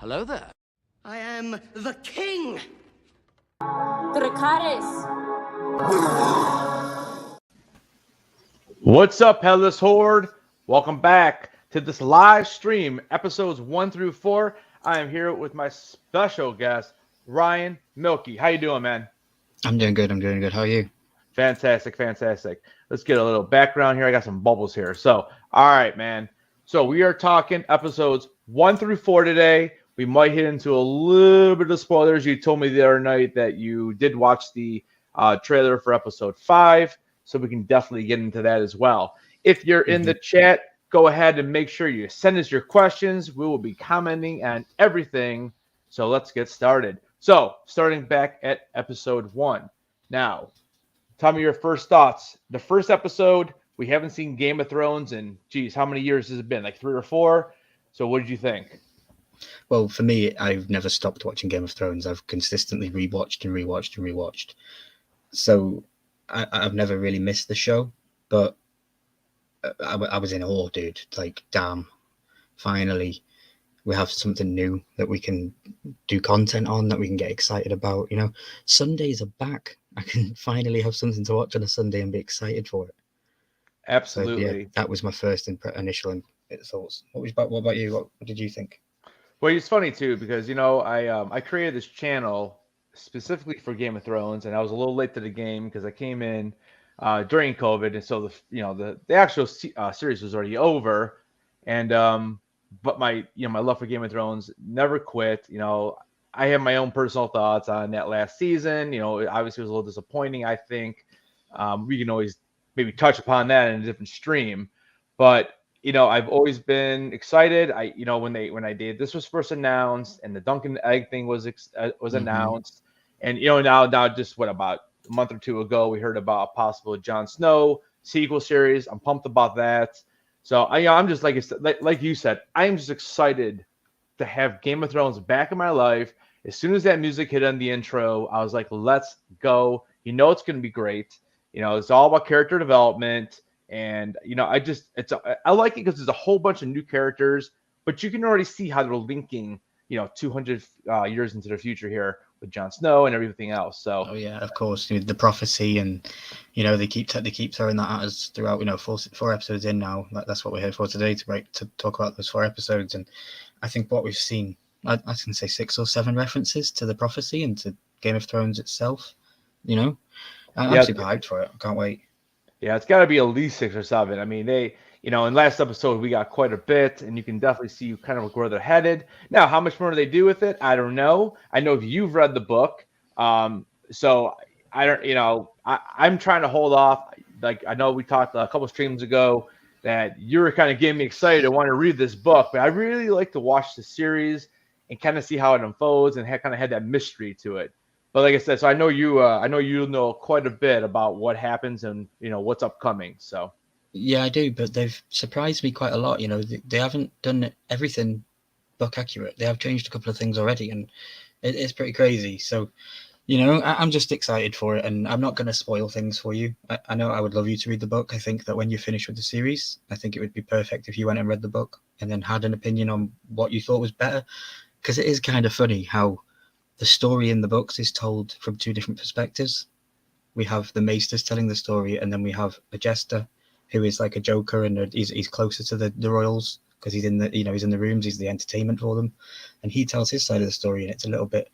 Hello there. I am the king! What's up, Headless Horde? Welcome back to this live stream, episodes 1 through 4. I am here with my special guest, Ryan Milky. How you doing, man? I'm doing good. How are you? Fantastic. Let's get a little background here. I got some bubbles here. So, all right, man. So we are talking episodes 1 through 4 today. We might hit into a little bit of spoilers. You told me the other night that you did watch the trailer for episode 5, so we can definitely get into that as well. If you're in the chat, go ahead and make sure you send us your questions. We will be commenting on everything. So let's get started. So starting back at episode 1. Now, tell me your first thoughts. The first episode, we haven't seen Game of Thrones in, geez, how many years has it been? Like 3 or 4? So what did you think? Well, for me, I've never stopped watching Game of Thrones. I've consistently rewatched. So I've never really missed the show, but I was in awe, dude. Like, damn, finally we have something new that we can do content on, that we can get excited about. You know, Sundays are back. I can finally have something to watch on a Sunday and be excited for it. Absolutely. So, yeah, that was my first initial thoughts. What about you? What did you think? Well, it's funny too, because I created this channel specifically for Game of Thrones, and I was a little late to the game because I came in during COVID, and so the actual series was already over, and but my love for Game of Thrones never quit. I have my own personal thoughts on that last season. Obviously it was a little disappointing. I think we can always maybe touch upon that in a different stream, but I've always been excited. When I did, this was first announced, and the Duncan Egg thing was announced, and now just about a month or two ago, we heard about a possible Jon Snow sequel series. I'm pumped about that. So I'm just like you said, I am just excited to have Game of Thrones back in my life. As soon as that music hit on the intro, I was like, let's go. It's going to be great. It's all about character development. And, I like it because there's a whole bunch of new characters, but you can already see how they're linking, 200 years into the future here with Jon Snow and everything else. So, oh yeah, of course, the prophecy, and they keep throwing that at us throughout. 4 episodes in now. That's what we're here for today, to talk about those 4 episodes. And I think what we've seen, I can say 6 or 7 references to the prophecy and to Game of Thrones itself. I'm Yeah, super hyped for it. I can't wait. yeah, it's got to be at least 6 or 7. I mean, in last episode we got quite a bit, and you can definitely see kind of where they're headed. Now, how much more do they do with it? I don't know. I know you've read the book, so I don't. I'm trying to hold off. Like I know we talked a couple streams ago that you were kind of getting me excited. I want to read this book, but I really like to watch the series and kind of see how it unfolds and kind of had that mystery to it. But like I said, so I know you. I know you know quite a bit about what happens and what's upcoming. So Yeah, I do, but they've surprised me quite a lot. They haven't done everything book accurate. They have changed a couple of things already, and it's pretty crazy. So, I'm just excited for it, and I'm not going to spoil things for you. I know I would love you to read the book. I think that when you finish with the series, I think it would be perfect if you went and read the book and then had an opinion on what you thought was better, because it is kind of funny how the story in the books is told from two different perspectives. We have the maesters telling the story, and then we have a jester who is like a joker, and he's closer to the royals because he's in the rooms, he's the entertainment for them, and he tells his side of the story, and it's a little bit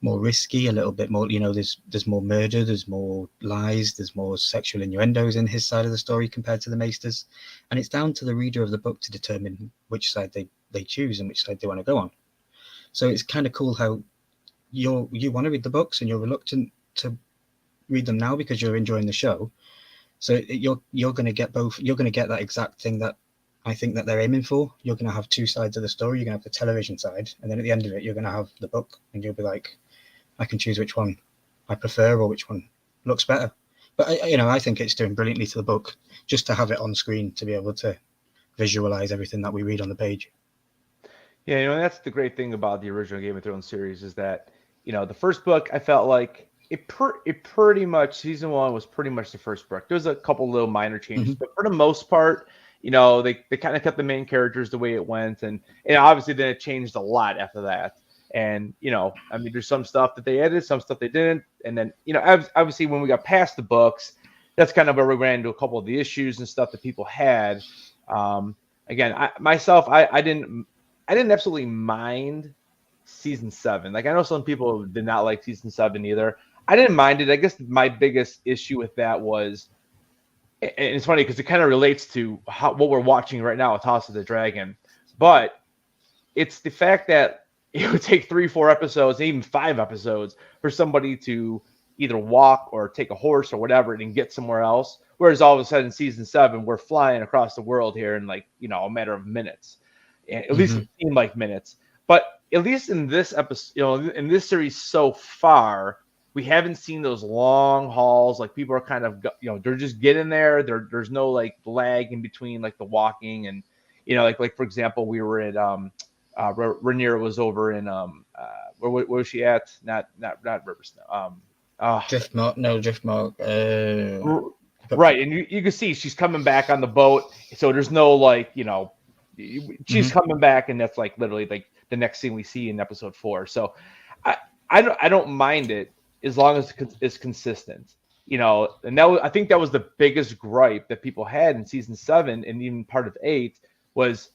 more risky, a little bit more, there's more murder, there's more lies, there's more sexual innuendos in his side of the story compared to the maesters, and it's down to the reader of the book to determine which side they choose and which side they want to go on. So it's kind of cool how you want to read the books and you're reluctant to read them now because you're enjoying the show. So you're going to get both. You're going to get that exact thing that I think that they're aiming for. You're going to have two sides of the story. You're going to have the television side, and then at the end of it, you're going to have the book, and you'll be like, I can choose which one I prefer or which one looks better. But I think it's doing brilliantly to the book just to have it on screen to be able to visualize everything that we read on the page. yeah, that's the great thing about the original Game of Thrones series is that the first book I felt like it pretty much season 1 was pretty much the first book. There's a couple little minor changes, but for the most part, they kind of kept the main characters the way it went, and obviously then it changed a lot after that. And I mean, there's some stuff that they added, some stuff they didn't, and then obviously when we got past the books, that's kind of where we ran into a couple of the issues and stuff that people had. Again, I didn't absolutely mind season 7. Like I know some people did not like season 7 either. I didn't mind it. I guess my biggest issue with that was, and it's funny because it kind of relates to what we're watching right now with House of the Dragon, but it's the fact that it would take 3-4 episodes, even 5 episodes for somebody to either walk or take a horse or whatever and get somewhere else. Whereas all of a sudden, season 7, we're flying across the world here in a matter of minutes, and at least it seemed like minutes. But at least in this episode, in this series so far, we haven't seen those long hauls. Like people are kind of, they're just getting there. There's no like lag in between like the walking and, like for example, we were at Rhaenyra was over in where was she at? Not Riversnow. Driftmark. Right, and you can see she's coming back on the boat. So there's no like she's coming back, and that's like literally like the next thing we see in episode 4. So I don't mind it as long as it's consistent, and I think that was the biggest gripe that people had in season 7 and even part of 8 was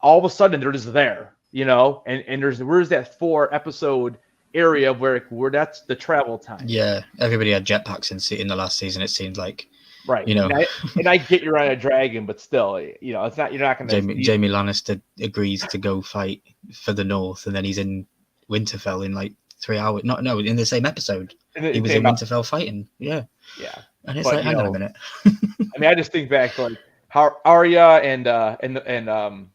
all of a sudden they're just there, and where's that 4 episode area where that's the travel time. Yeah, everybody had jetpacks in the last season. It seemed like, right. And I get you're on a dragon, but still, it's not. You're not going to. Jaime Lannister agrees to go fight for the North, and then he's in Winterfell in like 3 hours. No, in the same episode, he was in Winterfell fighting. Yeah. And it's hang on a minute. I mean, I just think back to like how Arya and the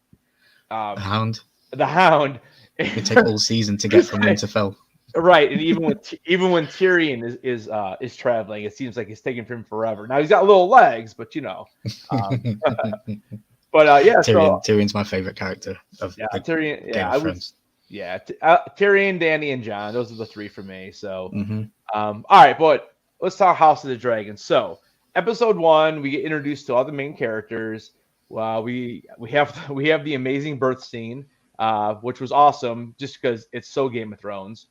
Hound. The Hound. It take all season to get from Winterfell. Right, and even when Tyrion is traveling, it seems like it's taking him forever. Now he's got little legs, but but yeah. Tyrion's my favorite character of Tyrion. Yeah, Tyrion, Dany, and Jon. Those are the 3 for me. So, all right, but let's talk House of the Dragon. So, episode 1, we get introduced to all the main characters. We have the amazing birth scene, which was awesome, just because it's so Game of Thrones.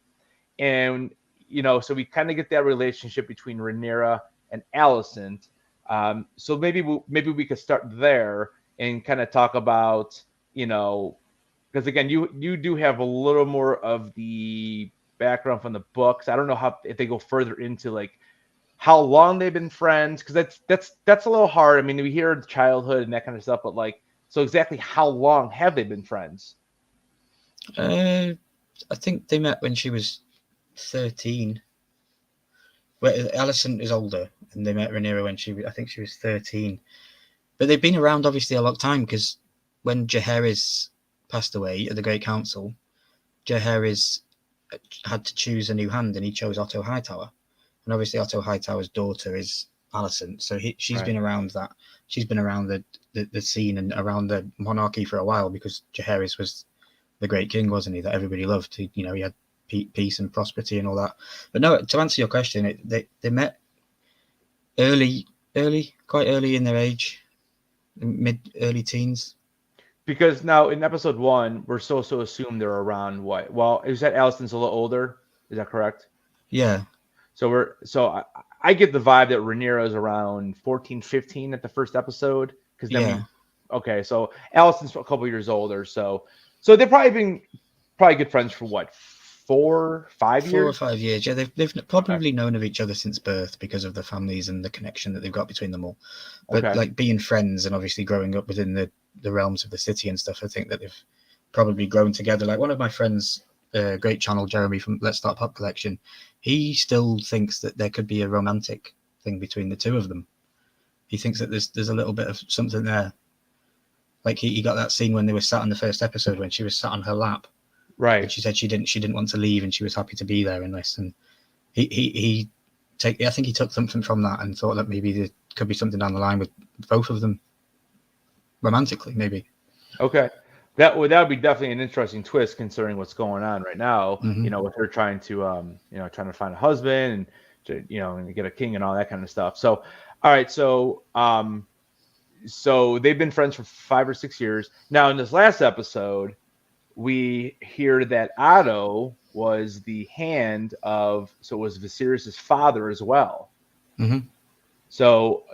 And, so we kind of get that relationship between Rhaenyra and Alicent. So maybe we could start there and kind of talk about, because again, you do have a little more of the background from the books. I don't know if they go further into like how long they've been friends, because that's a little hard. I mean, we hear childhood and that kind of stuff, but like, so exactly how long have they been friends? I think they met when she was 13. Well, Alison is older, and they met Rhaenyra when I think she was 13. But they've been around obviously a long time, because when Jaehaerys passed away at the Great Council, Jaehaerys had to choose a new hand, and he chose Otto Hightower. And obviously Otto Hightower's daughter is Alicent, so she's been around that. She's been around the scene and around the monarchy for a while, because Jaehaerys was the great king, wasn't he? That everybody loved. He had peace and prosperity and all that. But no, to answer your question, they met quite early in their age, early teens. Because now in episode 1, we're so assume they're around what? Well, is that Alicent's a little older? Is that correct? Yeah. So I get the vibe that Rhaenyra is around 14, 15 at the first episode. Because then okay, so Alicent's a couple years older, so they've probably been good friends for what, 4, 5 years? 4 or 5 years. Yeah, they've probably known of each other since birth because of the families and the connection that they've got between them all. But like being friends and obviously growing up within the realms of the city and stuff, I think that they've probably grown together. Like one of my friends, great channel Jeremy from Let's Start Pop Collection, he still thinks that there could be a romantic thing between the two of them. He thinks that there's a little bit of something there. Like he got that scene when they were sat on the first episode when she was sat on her lap. Right. And she said she didn't want to leave and she was happy to be there in this. And I think he took something from that and thought that maybe there could be something down the line with both of them romantically, maybe. Okay. That would be definitely an interesting twist considering what's going on right now. Mm-hmm. You know, with her trying to trying to find a husband and and get a king and all that kind of stuff. So, all right, so they've been friends for 5 or 6 years. Now in this last episode, we hear that Otto was the hand of, so it was Viserys' father as well. Mm-hmm. So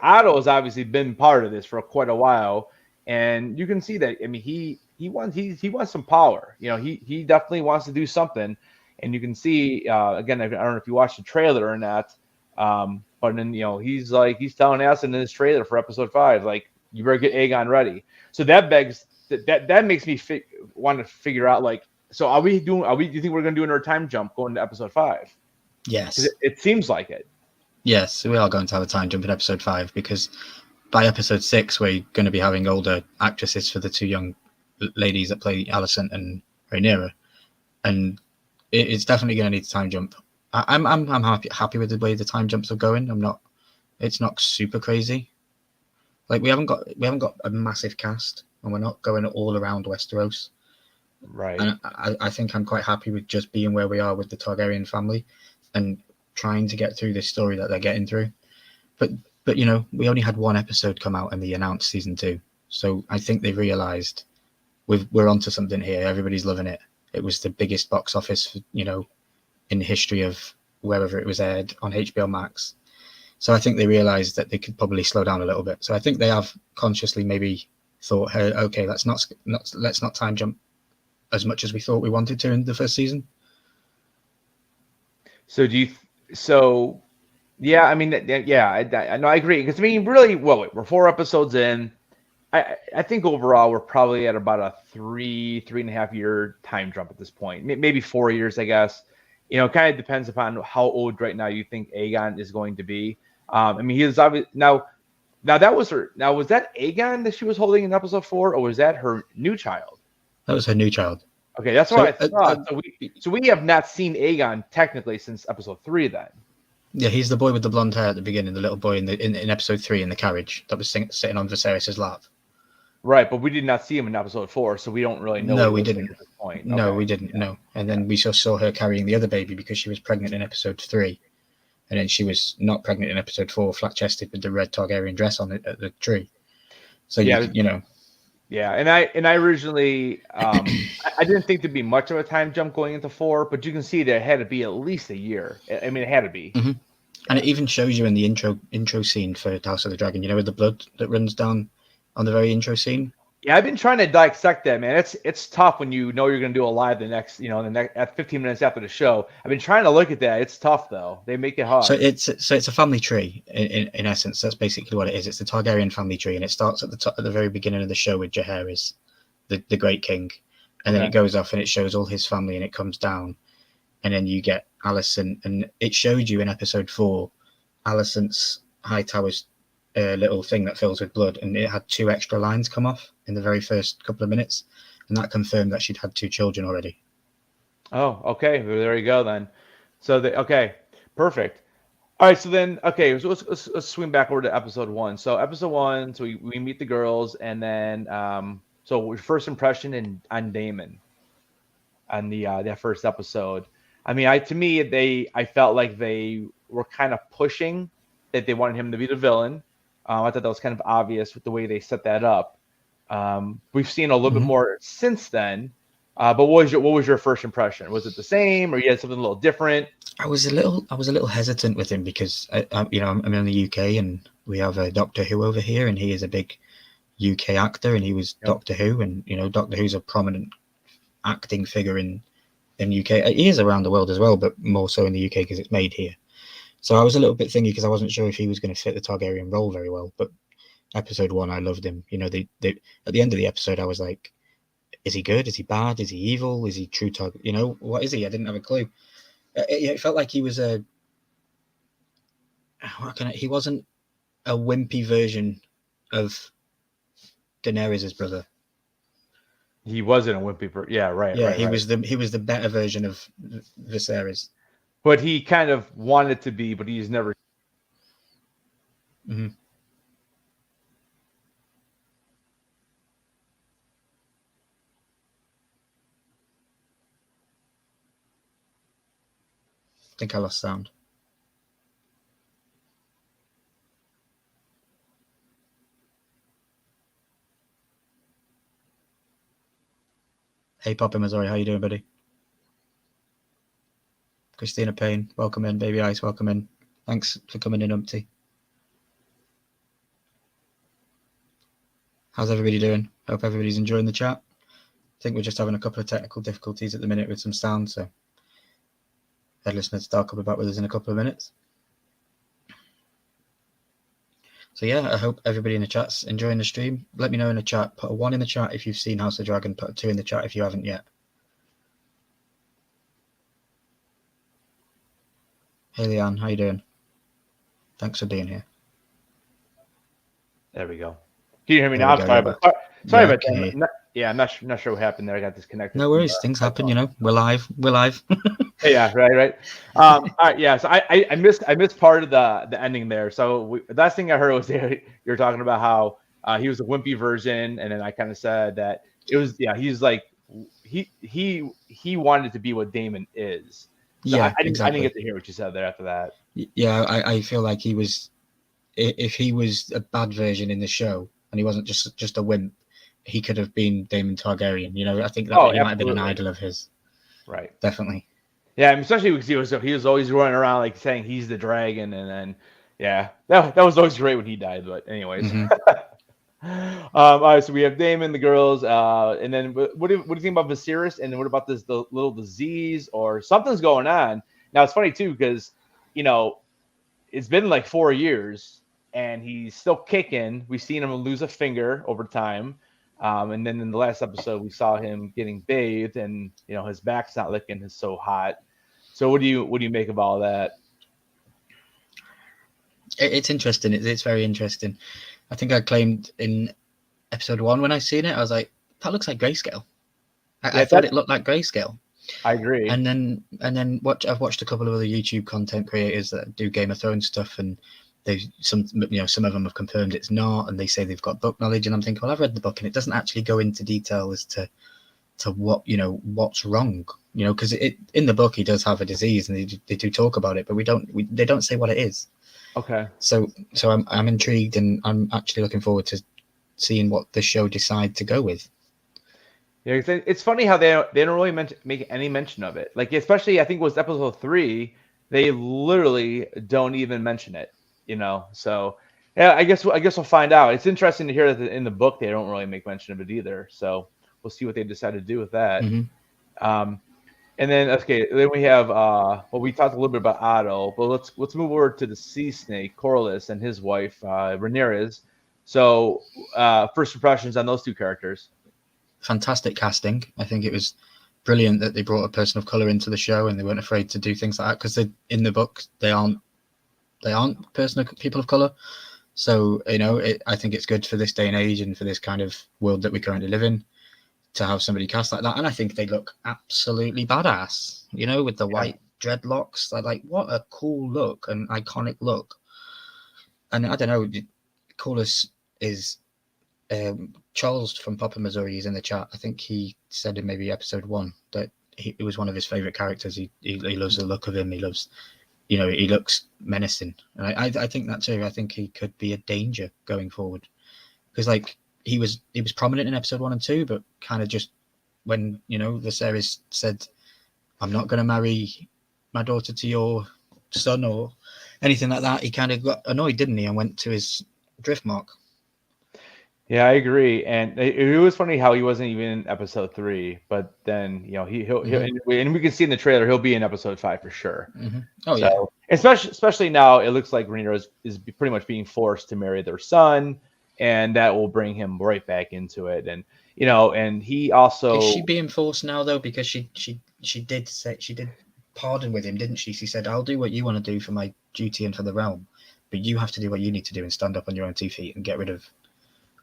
Otto has obviously been part of this for quite a while, and you can see that. I mean, he wants some power. You know, he definitely wants to do something, and you can see again. I don't know if you watched the trailer or not, but then he's telling us in this trailer for episode 5, like, you better get Aegon ready. So that begs that makes me want to figure out, like, so do you think we're going to do another time jump going to episode 5? Yes. It seems like it. Yes, we are going to have a time jump in episode 5 because by episode 6 we're going to be having older actresses for the 2 young ladies that play Alicent and Rhaenyra, and it's definitely going to need a time jump. I'm happy with the way the time jumps are going. It's not super crazy. Like we haven't got a massive cast, and we're not going all around Westeros. Right. And I think I'm quite happy with just being where we are with the Targaryen family and trying to get through this story that they're getting through. But we only had 1 episode come out and they announced season 2. So I think they realized we're onto something here. Everybody's loving it. It was the biggest box office, in the history of wherever it was aired on HBO Max. So I think they realized that they could probably slow down a little bit. So I think they have consciously maybe thought, hey, okay, let's not time jump as much as we thought we wanted to in the first season. Yeah, I mean, I agree. Because, I mean, really, we're 4 episodes in. I think overall we're probably at about a 3.5 year time jump at this point. Maybe 4 years, I guess. Kind of depends upon how old right now you think Aegon is going to be. I mean, he is obviously now that was her. Now, was that Aegon that she was holding in episode 4, or was that her new child? That was her new child. Okay, that's what I thought. So we have not seen Aegon technically since episode 3 then. Yeah, he's the boy with the blonde hair at the beginning, the little boy in episode 3 in the carriage that was sitting on Viserys' lap. Right, but we did not see him in episode 4, so we don't really know. No, we didn't. At this point. No, Okay. we didn't. No, and then we just saw her carrying the other baby because she was pregnant in episode 3, and then she was not pregnant in episode 4, flat-chested with the red Targaryen dress on it at the tree. So Yeah, Yeah, and I originally I didn't think there'd be much of a time jump going into 4, but you can see that it had to be at least a year. I mean, it had to be. Mm-hmm. And it even shows you in the intro scene for House of the Dragon, with the blood that runs down on the very intro scene. Yeah, I've been trying to dissect that, man. It's tough when you know you're going to do a live the next, the next at 15 minutes after the show. I've been trying to look at that. It's tough though. They make it hard. So it's a family tree in essence. That's basically what it is. It's the Targaryen family tree, and it starts at the top, at the very beginning of the show with Jaehaerys, the Great King, and then it goes off and it shows all his family, and it comes down, and then you get Alicent, and it showed you in episode 4, Alicent's Hightower's little thing that fills with blood, and it had 2 extra lines come off in the very first couple of minutes, and that confirmed that she'd had 2 children already. Oh, okay. Well, there you go then. So okay, perfect. All right, so then so let's swing back over to episode 1. So episode 1, so we meet the girls, and then so your first impression on Daemon on the that first episode. I mean, I felt like they were kind of pushing that they wanted him to be the villain. I thought that was kind of obvious with the way they set that up. We've seen a little bit more since then. But what was your first impression? Was it the same, or you had something a little different? I was a little hesitant with him because I'm in the UK, and we have a Doctor Who over here, and he is a big UK actor, and he was Doctor Who, and Doctor Who's a prominent acting figure in UK. He is around the world as well, but more so in the UK because it's made here. So I was a little bit thingy because I wasn't sure if he was going to fit the Targaryen role very well. But episode 1, I loved him. They at the end of the episode, I was like, is he good? Is he bad? Is he evil? Is he true Targaryen? What is he? I didn't have a clue. It felt like he was he wasn't a wimpy version of Daenerys' brother. He wasn't a wimpy person. Yeah, right. Yeah, right, he was the better version of Viserys. But he kind of wanted to be, but he's never. Mm-hmm. I think I lost sound. Hey, Papa Missouri, how you doing, buddy? Christina Payne, welcome in. Baby Ice, welcome in. Thanks for coming in, Umpty. How's everybody doing? Hope everybody's enjoying the chat. I think we're just having a couple of technical difficulties at the minute with some sound, so head listeners start coming back with us in a couple of minutes. So yeah, I hope everybody in the chat's enjoying the stream. Let me know in the chat. Put a 1 in the chat if you've seen House of Dragon. Put a 2 in the chat if you haven't yet. Hey Leanne, how you doing? Thanks for being here. There we go. Can you hear me now? I'm sorry, about that. I'm not sure what happened there. I got disconnected. No worries, things happen. We're live. Yeah, right. All right, yeah. So I missed part of the ending there. So the last thing I heard was you're talking about how he was a wimpy version, and then I kind of said that it was he's like he wanted to be what Daemon is. So yeah, I didn't exactly. get to hear what you said there after that. Yeah, I feel like he was, if he was a bad version in the show and he wasn't just a wimp, he could have been Daemon Targaryen. I think that he might have been an idol of his. Right. Definitely. Yeah, especially because he was always running around like saying he's the dragon, and then that was always great when he died. But anyways. Mm-hmm. All right, so we have Daemon, the girls, and then what do you think about Viserys? And then what about the little disease or something's going on? Now it's funny too because it's been like 4 years and he's still kicking. We've seen him lose a finger over time, and then in the last episode we saw him getting bathed, and his back's not looking so hot. So what do you make of all that? It's interesting. It's very interesting. I think I claimed in episode 1 when I seen it, I was like, that looks like grayscale. I thought it looked like grayscale. I agree. And then I've watched a couple of other YouTube content creators that do Game of Thrones stuff, and some of them have confirmed it's not, and they say they've got book knowledge, and I'm thinking, well, I've read the book and it doesn't actually go into detail as to what what's wrong, because in the book he does have a disease, and they do talk about it, but they don't say what it is. Okay. So I'm intrigued, and I'm actually looking forward to seeing what the show decide to go with. Yeah, it's funny how they don't really make any mention of it. Like, especially I think it was episode 3, they literally don't even mention it. So Yeah, I guess we'll find out. It's interesting to hear that in the book they don't really make mention of it either. So we'll see what they decide to do with that. Hmm. Um, and then okay, then we have well, we talked a little bit about Otto, but let's move over to the sea snake Corlys and his wife Rhaenyra. So first impressions on those two characters. Fantastic casting. I think it was brilliant that they brought a person of color into the show and they weren't afraid to do things like that, because in the book they aren't people of color. So I think it's good for this day and age and for this kind of world that we currently live in to have somebody cast like that. And I think they look absolutely badass. With the white dreadlocks. Like, what a cool look, an iconic look. And I don't know, Corlys is Charles from Papa Missouri is in the chat. I think he said in maybe episode 1 that it was one of his favorite characters. He loves the look of him. He loves, he looks menacing, and I think that too. I think he could be a danger going forward, because like he was prominent in episode 1 and 2, but kind of just when Viserys said, "I'm not going to marry my daughter to your son," or anything like that, he kind of got annoyed, didn't he, and went to his Driftmark. Yeah, I agree, and it was funny how he wasn't even in episode 3, but then he'll and we can see in the trailer he'll be in episode 5 for sure. Mm-hmm. Oh so, yeah, especially now it looks like Rhaenyra is pretty much being forced to marry their son, and that will bring him right back into it. And and he also is she being forced now though, because she did pardon with him, didn't she? She said, "I'll do what you want to do for my duty and for the realm, but you have to do what you need to do and stand up on your own 2 feet and get rid of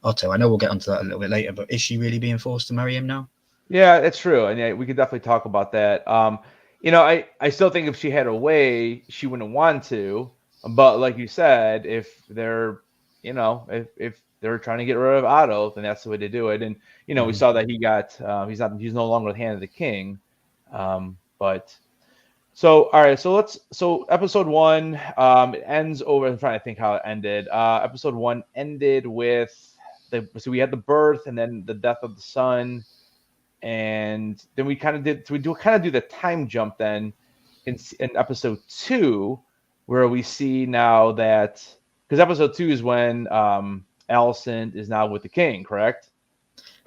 Otto." I know we'll get onto that a little bit later, but is she really being forced to marry him now? Yeah, that's true, and yeah, we could definitely talk about that. I still think if she had a way, she wouldn't want to. But like you said, if they're, if they're trying to get rid of Otto, then that's the way to do it. And we saw that he got he's no longer the hand of the king. But so all right, so episode 1 it ends over. I'm trying to think how it ended. Episode 1 ended with so we had the birth and then the death of the son, and then we kind of do the time jump then in episode 2, where we see now that, because episode 2 is when Alicent is now with the king, correct?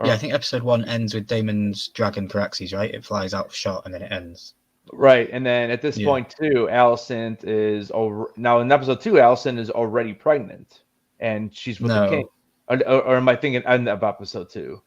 Yeah, I think episode 1 ends with Daemon's dragon Caraxes, right? It flies out of shot and then it ends. Right, and then at this point too, Alicent is now in episode 2. Alicent is already pregnant, and she's with the king. Or am I thinking end of episode 2?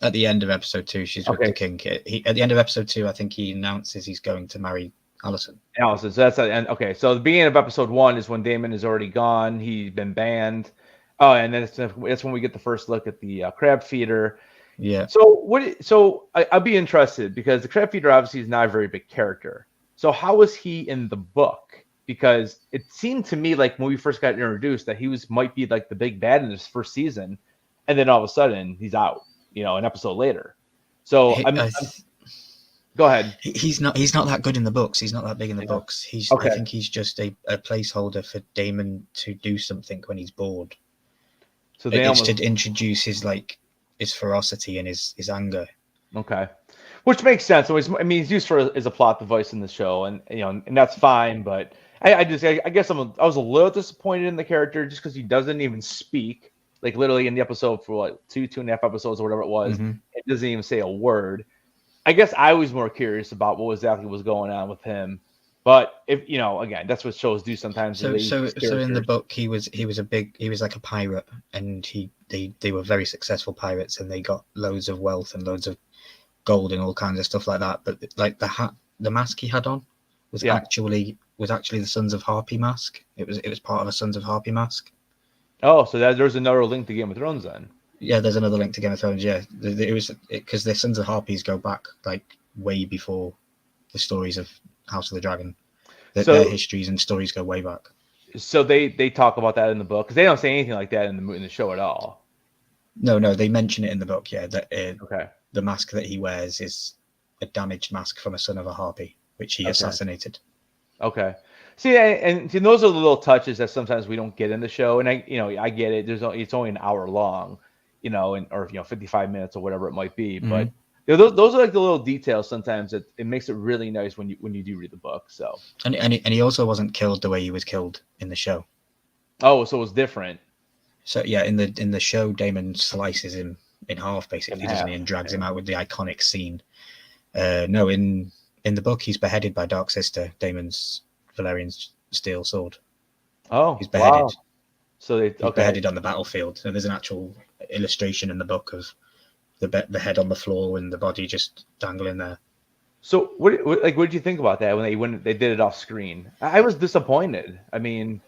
At the end of episode 2, she's with the king. At the end of episode 2, I think he announces he's going to marry Alicent. So that's at the end. Okay, so the beginning of episode 1 is when Daemon is already gone. He's been banned. Oh, and then it's when we get the first look at the crab feeder. Yeah. So I'd be interested, because the crab feeder obviously is not a very big character. So how was he in the book? Because it seemed to me like when we first got introduced that he might be like the big bad in this first season, and then all of a sudden he's out, an episode later. So go ahead. He's not that good in the books. He's not that big in the books. I think he's just a placeholder for Daemon to do something when he's bored. So it's to introduce his ferocity and his anger. Okay, which makes sense. So he's used as a plot device in the show, and and that's fine. But I guess I was a little disappointed in the character just because he doesn't even speak. Like literally in the episode for what 2.5 episodes or whatever it was, it doesn't even say a word. I guess I was more curious about what exactly was going on with him. But if again, that's what shows do sometimes. So in the book, he was like a pirate, and they were very successful pirates, and they got loads of wealth and loads of gold and all kinds of stuff like that. But like the mask he had on was actually the Sons of Harpy mask. It was part of a Sons of Harpy mask. Oh, so there's another link to Game of Thrones then. Yeah, there's another link to Game of Thrones. Yeah, it was because the Sons of Harpies go back like way before the stories of House of the Dragon. Their histories and stories go way back. So they talk about that in the book, because they don't say anything like that in the show at all. No, they mention it in the book. Yeah, that the mask that he wears is a damaged mask from a son of a harpy, which he assassinated. Okay. See, and those are the little touches that sometimes we don't get in the show, and I get it. It's only an hour long, or 55 minutes or whatever it might be, but. Those are like the little details sometimes that it makes it really nice when you do read the book. So and he also wasn't killed the way he was killed in the show. Oh, so it was different. So yeah, in the show, Damon slices him in half, basically, In doesn't half. he, and drags him out with the iconic scene. No, in the book, he's beheaded by Dark Sister, Damon's Valerian's steel sword. Oh, He's beheaded. wow. So they He's beheaded on the battlefield. So there's an actual illustration in the book of the head on the floor and the body just dangling there. So what did you think about that when they did it off screen? I was disappointed. I mean,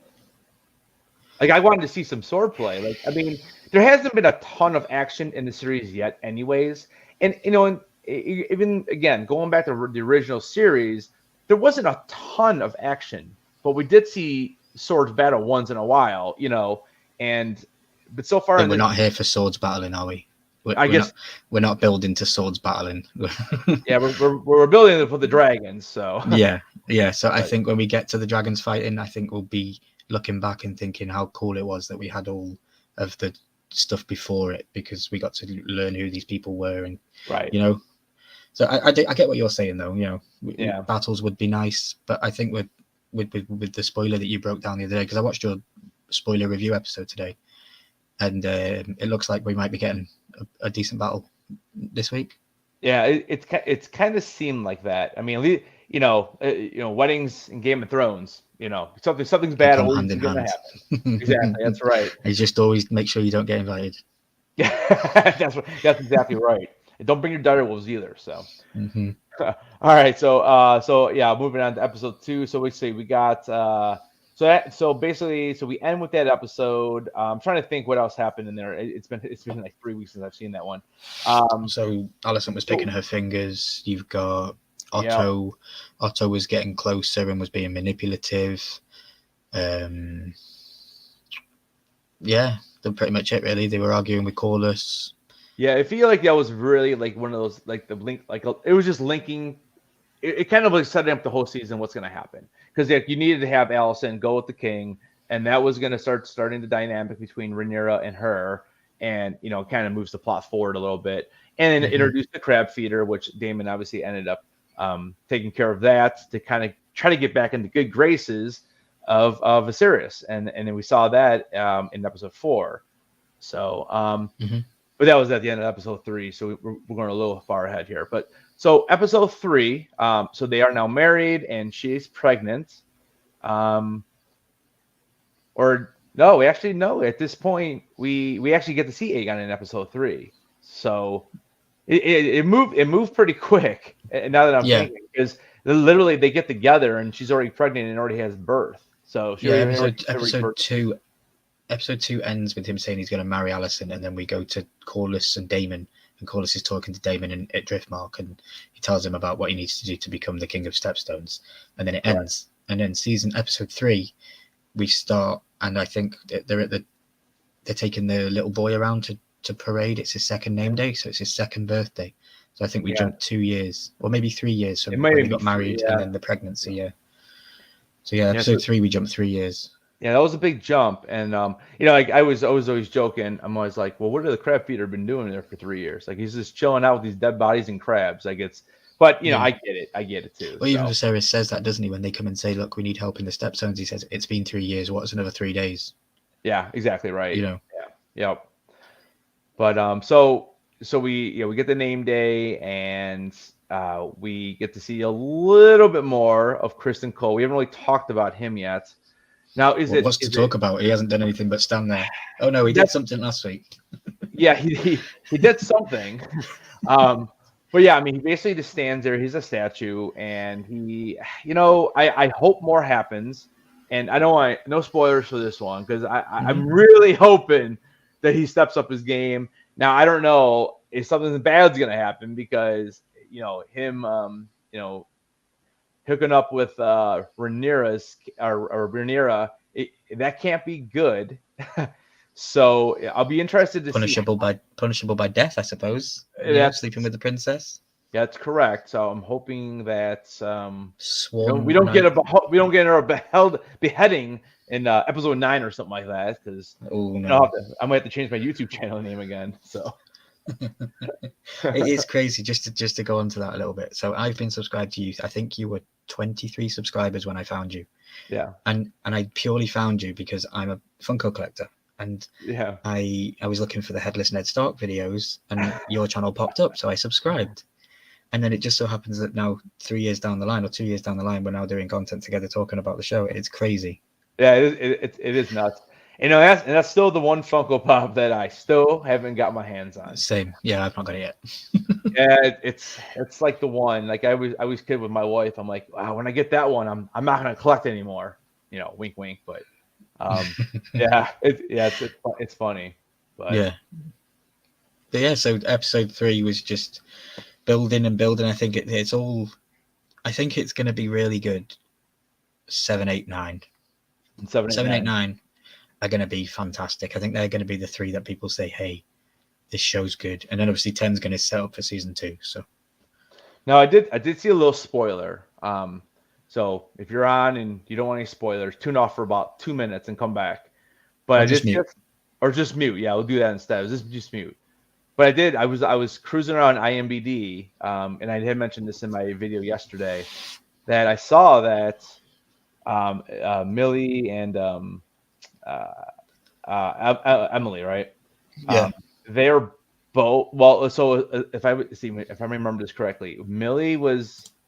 like I wanted to see some swordplay. Like I mean, there hasn't been a ton of action in the series yet, anyways. And even again going back to the original series, there wasn't a ton of action, but we did see swords battle once in a while, and but so far But we're not here for swords battling, are we? I guess we're not building to swords battling. yeah, we're building it for the dragons. So yeah. So I think when we get to the dragons fighting, I think we'll be looking back and thinking how cool it was that we had all of the stuff before it, because we got to learn who these people were, and right, So I get what you're saying, though. Yeah. Battles would be nice, but I think with the spoiler that you broke down the other day, because I watched your spoiler review episode today, and it looks like we might be getting a decent battle this week. Yeah, it's kind of seemed like that. I mean, weddings in Game of Thrones, something's bad, always hand in gonna hand. happen. Exactly, that's right. You just always make sure you don't get invited. Yeah, that's exactly right. And don't bring your direwolves either. So, all right. So yeah, moving on to episode 2. So we got so basically we end with that episode. I'm trying to think what else happened in there. It's been like 3 weeks since I've seen that one. So Alicent was picking her fingers. You've got Otto. Yeah. Otto was getting closer and was being manipulative. Yeah, that's pretty much it, really. They were arguing with Corlys. Yeah, I feel like that was really like one of those, like the link, like it was just linking. It kind of like setting up the whole season, what's going to happen, because you needed to have Alicent go with the king, and that was going to starting the dynamic between Rhaenyra and her, and kind of moves the plot forward a little bit, and then introduce the crab feeder, which Daemon obviously ended up taking care of that to kind of try to get back into good graces of Viserys, and then we saw that in episode 4. So but that was at the end of episode 3, so we're going a little far ahead here. But so episode 3, so they are now married and she's pregnant. Or no, at this point we actually get to see Aegon in episode 3. So it moved pretty quick. And now that I'm thinking, because literally they get together and she's already pregnant and already has birth. So Episode 2 ends with him saying he's going to marry Alicent, and then we go to Corlys and Daemon, and Corlys is talking to Daemon at Driftmark, and he tells him about what he needs to do to become the King of Stepstones, and then it ends. And then episode 3, we start, and I think they're taking the little boy around to parade. It's his second name day, so it's his second birthday. So I think we jumped 2 years, or maybe 3 years from when he got married, and then the pregnancy. Yeah. So episode 3 we jumped 3 years. Yeah, that was a big jump, and like I was always joking. I'm always like, well, what have the crab feeder been doing there for 3 years? Like he's just chilling out with these dead bodies and crabs. Like but I get it too. Well, even Viserys says that, doesn't he? When they come and say, "Look, we need help in the Stepstones," he says, "It's been 3 years. What's another 3 days?" Yeah, exactly right. Yep. But so we get the name day, and we get to see a little bit more of Kristen Cole. We haven't really talked about him yet. Now, what's to talk about? He hasn't done anything but stand there. Oh no, he did something last week. Yeah, he did something. But yeah, I mean, he basically just stands there. He's a statue, and he, I hope more happens. And I don't want no spoilers for this one, because I'm really hoping that he steps up his game. Now, I don't know if something bad's gonna happen, because him, hooking up with Rhaenyra, that can't be good. So I'll be interested to see. Punishable by death, I suppose. Sleeping with the princess. Yeah, that's correct. So I'm hoping that we don't get her beheading in episode 9 or something like that, because I might have to change my YouTube channel name again. So It is crazy just to go on to that a little bit. So I've been subscribed to you. I think you were 23 subscribers when I found you. Yeah. And I purely found you because I'm a Funko collector. And Yeah. I was looking for the Headless Ned Stark videos and your channel popped up. So I subscribed. And then it just so happens that now 3 years down the line or 2 years down the line, we're now doing content together talking about the show. It's crazy. Yeah, it is nuts. You know, that's still the one Funko Pop that I still haven't got my hands on. Same. Yeah, I've not got it yet. Yeah, it's like the one. Like I was kid with my wife. I'm like, wow, when I get that one, I'm not gonna collect anymore. You know, wink, wink. But yeah, it's funny. But Yeah. But yeah, so episode 3 was just building and building. I think it's all. I think it's going to be really good. 7, 8, 9. 7, 8, 9 are going to be fantastic. I think they're going to be the 3 that people say, "Hey, this show's good." And then obviously 10's going to set up for season 2. So now I did see a little spoiler. So if you're on and you don't want any spoilers, tune off for about 2 minutes and come back. But or just mute. Or just mute. Yeah, we'll do that instead. Just mute. But I was cruising around IMDb, and I had mentioned this in my video yesterday, that I saw that Millie and Emily, right? Yeah. They're both well. So if I remember this correctly, Millie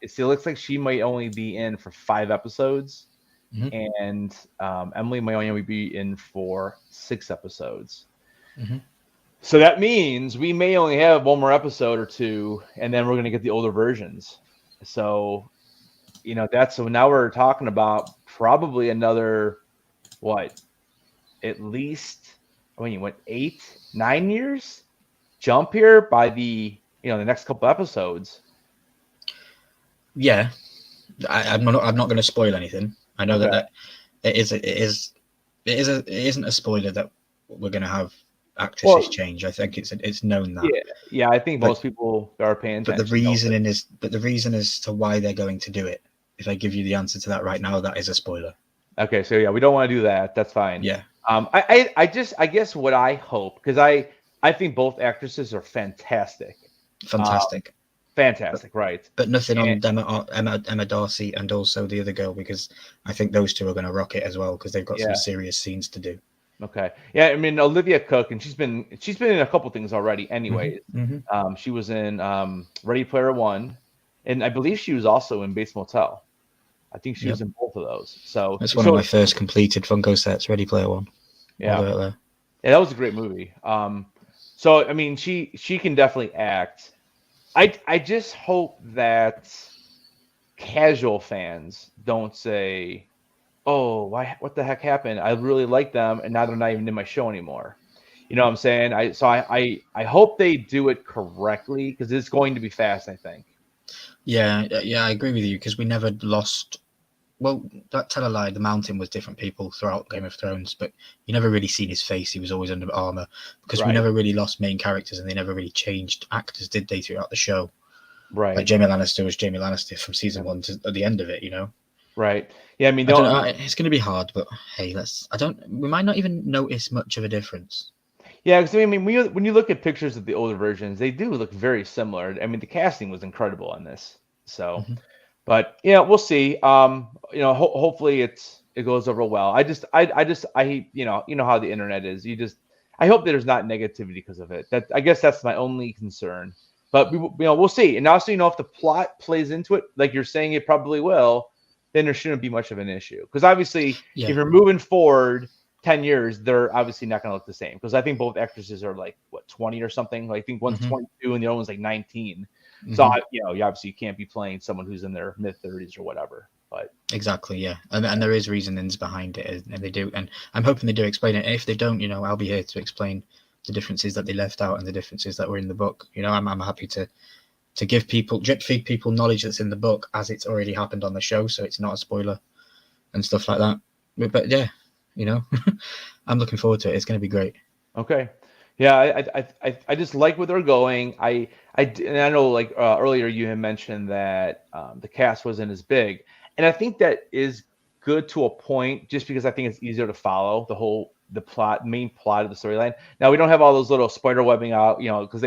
it looks like she might only be in for 5 episodes, and Emily might only be in for 6 episodes. So that means we may only have 1 more episode or 2, and then we're going to get the older versions. So, you know, so now we're talking about probably another, at least, you went 8, 9 years jump here by the next couple episodes. Yeah, I'm not going to spoil anything. I know that it isn't a spoiler that we're going to have actresses change. I think it's known that. Yeah. I think most people are paying attention. But the reason as to why they're going to do it, if I give you the answer to that right now, that is a spoiler. Okay, so yeah, we don't want to do that. That's fine. Yeah. I guess what I hope, because I think both actresses are fantastic. Fantastic, right? But nothing on Emma Darcy and also the other girl, because I think those 2 are going to rock it as well, because they've got some serious scenes to do. Okay. Yeah, I mean Olivia Cook, and she's been in a couple things already. Anyways, she was in Ready Player One, and I believe she was also in Bates Motel. I think she was in both of those. So that's one of my first completed Funko sets, Ready Player One. Yeah, that was a great movie. So I mean, she can definitely act. I just hope that casual fans don't say, "Oh, what the heck happened? I really like them, and now they're not even in my show anymore." You know what I'm saying? I hope they do it correctly, because it's going to be fast, I think. Yeah, I agree with you, because we never lost. Well, that tell a lie. The Mountain was different people throughout Game of Thrones, but you never really seen his face. He was always under armor, because we never really lost main characters, and they never really changed actors, did they, throughout the show? Right. Like Jaime Lannister was Jaime Lannister from season 1 to the end of it, you know. Right. Yeah. I mean, it's going to be hard, but hey, we might not even notice much of a difference. Yeah, because I mean, when you look at pictures of the older versions, they do look very similar. I mean, the casting was incredible on this. So. But yeah, we'll see. Hopefully it goes over well. I you know how the internet is. I hope that there's not negativity because of it. I guess that's my only concern. But we'll see. And also, if the plot plays into it, like you're saying it probably will, then there shouldn't be much of an issue. Because obviously, if you're moving forward 10 years, they're obviously not going to look the same. Because I think both actresses are like 20 or something. Like, I think one's 22 and the other one's like 19. So you obviously can't be playing someone who's in their mid-30s or whatever. But exactly, yeah, and there is reasonings behind it, and they do, and I'm hoping they do explain it. If they don't, I'll be here to explain the differences that they left out and the differences that were in the book. I'm happy to give people, drip feed people knowledge that's in the book as it's already happened on the show, so it's not a spoiler and stuff like that. But yeah, I'm looking forward to it. It's going to be great. Okay. Yeah, I just like where they're going. And I know, like earlier you had mentioned that the cast wasn't as big, and I think that is good to a point, just because I think it's easier to follow the main plot of the storyline. Now we don't have all those little spider webbing out, because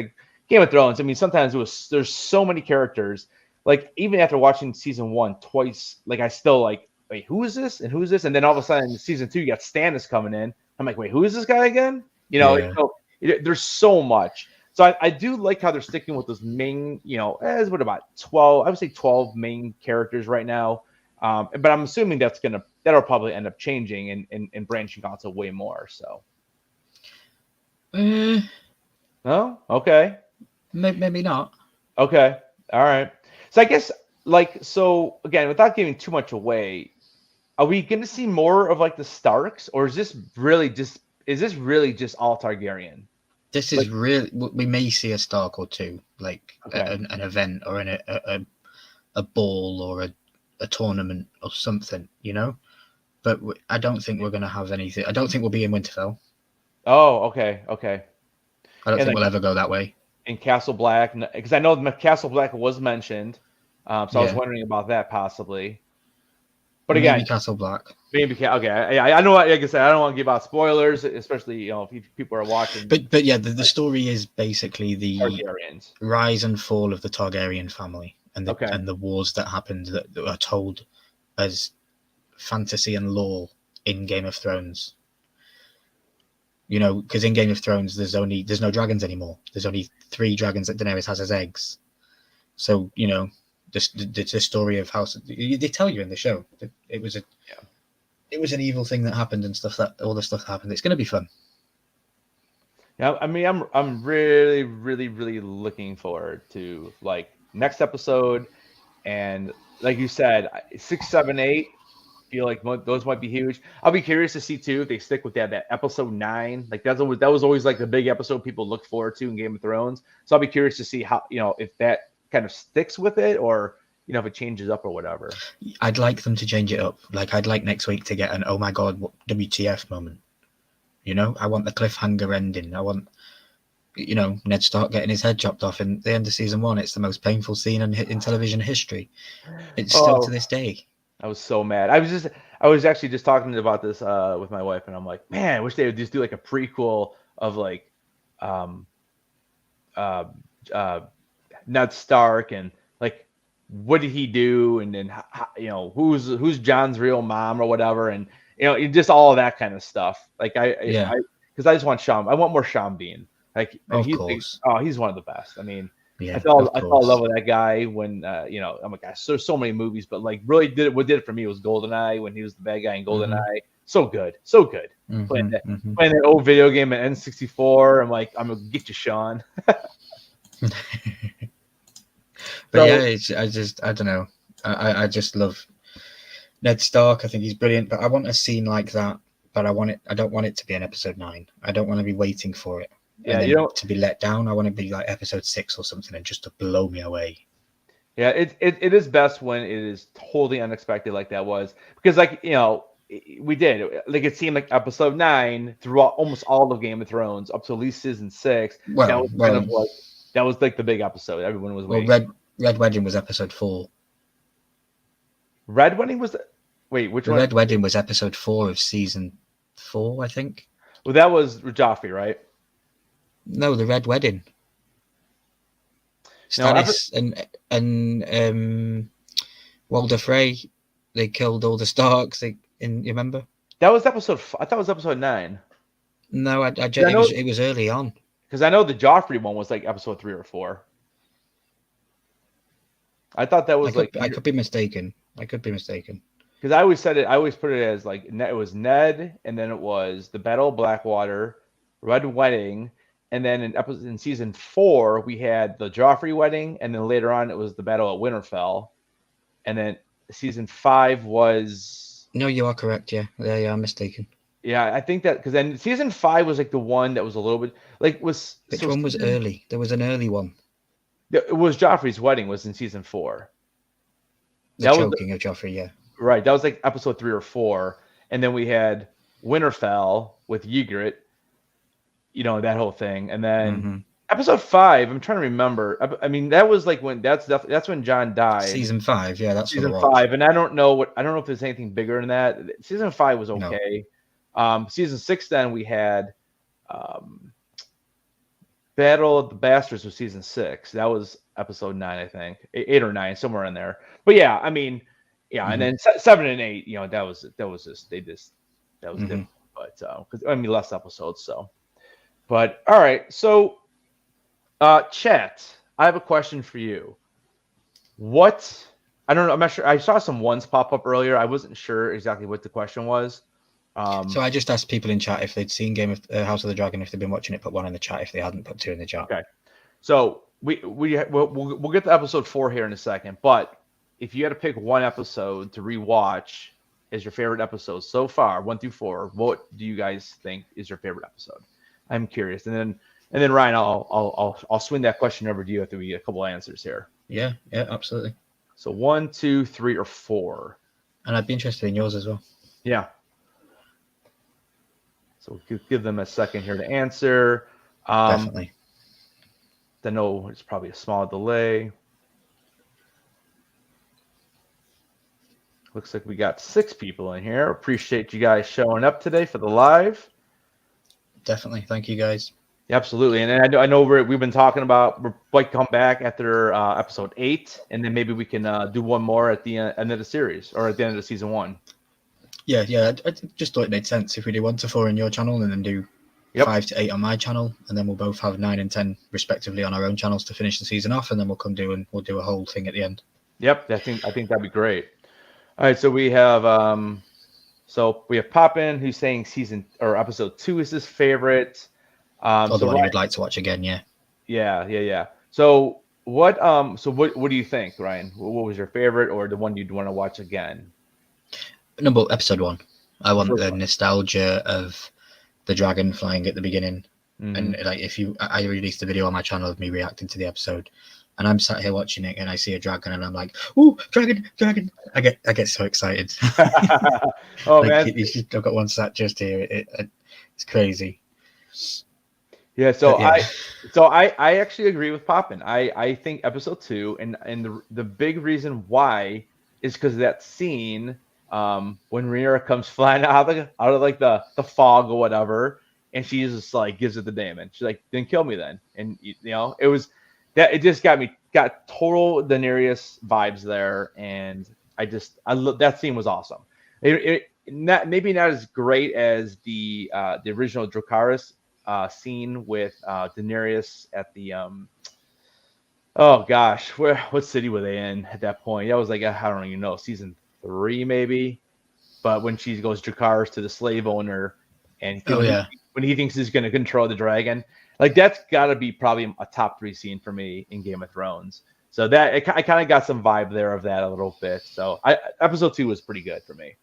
Game of Thrones. I mean, sometimes there's so many characters. Like even after watching season 1 twice, like I still like, wait, who is this and who is this? And then all of a sudden, in season 2, you got Stannis coming in. I'm like, wait, who is this guy again? There's so much. So I do like how they're sticking with those main, as what about 12? I would say 12 main characters right now. But I'm assuming that'll probably end up changing and branching out to way more. So. No? Okay. Maybe not. Okay. All right. So I guess again, without giving too much away, are we going to see more of like the Starks, or is this really just all Targaryen? This is really, we may see a Stark or two, like Okay. an event or a ball or a tournament or something, But I don't think we're going to have anything. I don't think we'll be in Winterfell. Oh, okay. I don't think we'll ever go that way. In Castle Black, because I know Castle Black was mentioned, so I was wondering about that possibly. But again, maybe Castle Black. Maybe okay. I know. Like I said, I don't want to give out spoilers, especially if people are watching. But yeah, the story is basically the Targaryens. Rise and fall of the Targaryen family and the wars that happened that are told as fantasy and lore in Game of Thrones. Because in Game of Thrones, there's no dragons anymore. There's only 3 dragons that Daenerys has as eggs. So the story of how they tell you in the show that it was an evil thing that happened and stuff, that all the stuff that happened. It's going to be fun. Yeah, I mean, I'm really, really, really looking forward to like next episode, and like you said, 6, 7, 8. Feel like those might be huge. I'll be curious to see too if they stick with that episode 9. Like that was always like the big episode people look forward to in Game of Thrones. So I'll be curious to see how if that kind of sticks with it, or if it changes up or whatever. I'd like them to change it up. Like I'd like next week to get an oh my god, what WTF moment. I want the cliffhanger ending. I want Ned Stark getting his head chopped off in the end of season 1. It's the most painful scene in television history. It's still to this day. I was so mad. I was actually just talking about this with my wife, and I'm like, man, I wish they would just do like a prequel of like Ned Stark and like what did he do, and then who's John's real mom or whatever, and just all of that kind of stuff. Like because I just want Sean. I want more Sean Bean. Like he's one of the best. I mean. Yeah, I fell in love with that guy when I'm like, gosh, there's so many movies, but like really what did it for me was GoldenEye, when he was the bad guy in GoldenEye. Mm-hmm. So good. Playing that old video game at N64. I'm like, I'm gonna get you, Sean. I don't know. I just love Ned Stark. I think he's brilliant, but I want a scene like that. But I don't want it to be in episode 9. I don't want to be waiting for it. Yeah, to be let down. I want to be like episode 6 or something, and just to blow me away. Yeah, it is best when it is totally unexpected, like that was, because we did like it seemed like episode 9 throughout almost all of Game of Thrones up to at least season 6. That was like the big episode. Everyone was waiting. Well, Red Wedding was episode 4. Red Wedding was which one? Red Wedding was episode 4 of season 4, I think. Well, that was Joffrey, right? No, the Red Wedding. Stannis and Walder Frey, they killed all the Starks. You remember? That was episode. I thought it was episode 9. No, it was early on. Because I know the Joffrey one was like episode 3 or 4. I thought that was I could be mistaken. Because I always put it as like it was Ned, and then it was the Battle of Blackwater, Red Wedding. And then in season 4, we had the Joffrey wedding, and then later on it was the Battle at Winterfell, and then season 5 was. No, you are correct. Yeah, I'm mistaken. Yeah, I think that because then season 5 was like the one that was a little bit like was. Which one was early? There was an early one. It was Joffrey's wedding was in season 4. The choking of Joffrey, yeah. Right, that was like episode 3 or 4, and then we had Winterfell with Ygritte. That whole thing. And then episode 5, I'm trying to remember. I mean, that was like when that's when John died. Season 5, yeah, that's season 5. And I don't know if there's anything bigger than that. Season 5 was okay. No. Season 6, then we had Battle of the Bastards was season 6. That was episode 9, I think, 8 or 9, somewhere in there. But yeah, I mean, yeah, and then 7 and 8, that was just that was different. But because I mean, less episodes, so. But all right, so chat, I have a question for you. What? I don't know. I'm not sure. I saw some ones pop up earlier. I wasn't sure exactly what the question was. So I just asked people in chat if they'd seen Game of House of the Dragon, if they'd been watching it, put 1 in the chat. If they hadn't, put 2 in the chat. Okay. So we'll get to episode 4 here in a second. But if you had to pick one episode to rewatch as your favorite episode so far, 1 through 4, what do you guys think is your favorite episode? I'm curious. And then Ryan, I'll swing that question over to you after we get a couple answers here. Yeah, absolutely. So 1, 2, 3, or 4. And I'd be interested in yours as well. Yeah. So we'll give them a second here to answer. Definitely. I know it's probably a small delay. Looks like we got 6 people in here. Appreciate you guys showing up today for the live. Definitely. Thank you, guys. Yeah, absolutely. And I know we've been talking about we're like come back after episode 8, and then maybe we can do one more at the end of the series or at the end of season 1. Yeah. I just thought it made sense if we do 1 to 4 in your channel and then do 5 to 8 on my channel, and then we'll both have 9 and 10 respectively on our own channels to finish the season off, and then we'll we'll do a whole thing at the end. Yep, I think that'd be great. All right, so we have Poppin who's saying episode 2 is his favorite. Or the one you would like to watch again, yeah. Yeah. So what do you think, Ryan? What was your favorite or the one you'd want to watch again? No, episode 1. I want the nostalgia of the dragon flying at the beginning. Mm-hmm. And like I released a video on my channel of me reacting to the episode, and I'm sat here watching it and I see a dragon and I'm like, "Ooh, dragon!" I get so excited. Oh like, man, I've got one sat just here. It's crazy. Yeah, I actually agree with Poppin. I think episode 2 and the big reason why is because of that scene when Rhaenyra comes flying out of like the fog or whatever, and she just like gives it the Daemon. She's like, "Then kill me then." And it was that it just got total Daenerys vibes there, and I love that scene was awesome. Maybe not as great as the original Dracarys scene with Daenerys at the oh gosh, what city were they in at that point? That was like I don't even know, season 3 maybe. But when she goes Dracarys to the slave owner, and when he thinks he's going to control the dragon, like that's got to be probably a top 3 scene for me in Game of Thrones. So that I kind of got some vibe there of that a little bit. So episode 2 was pretty good for me.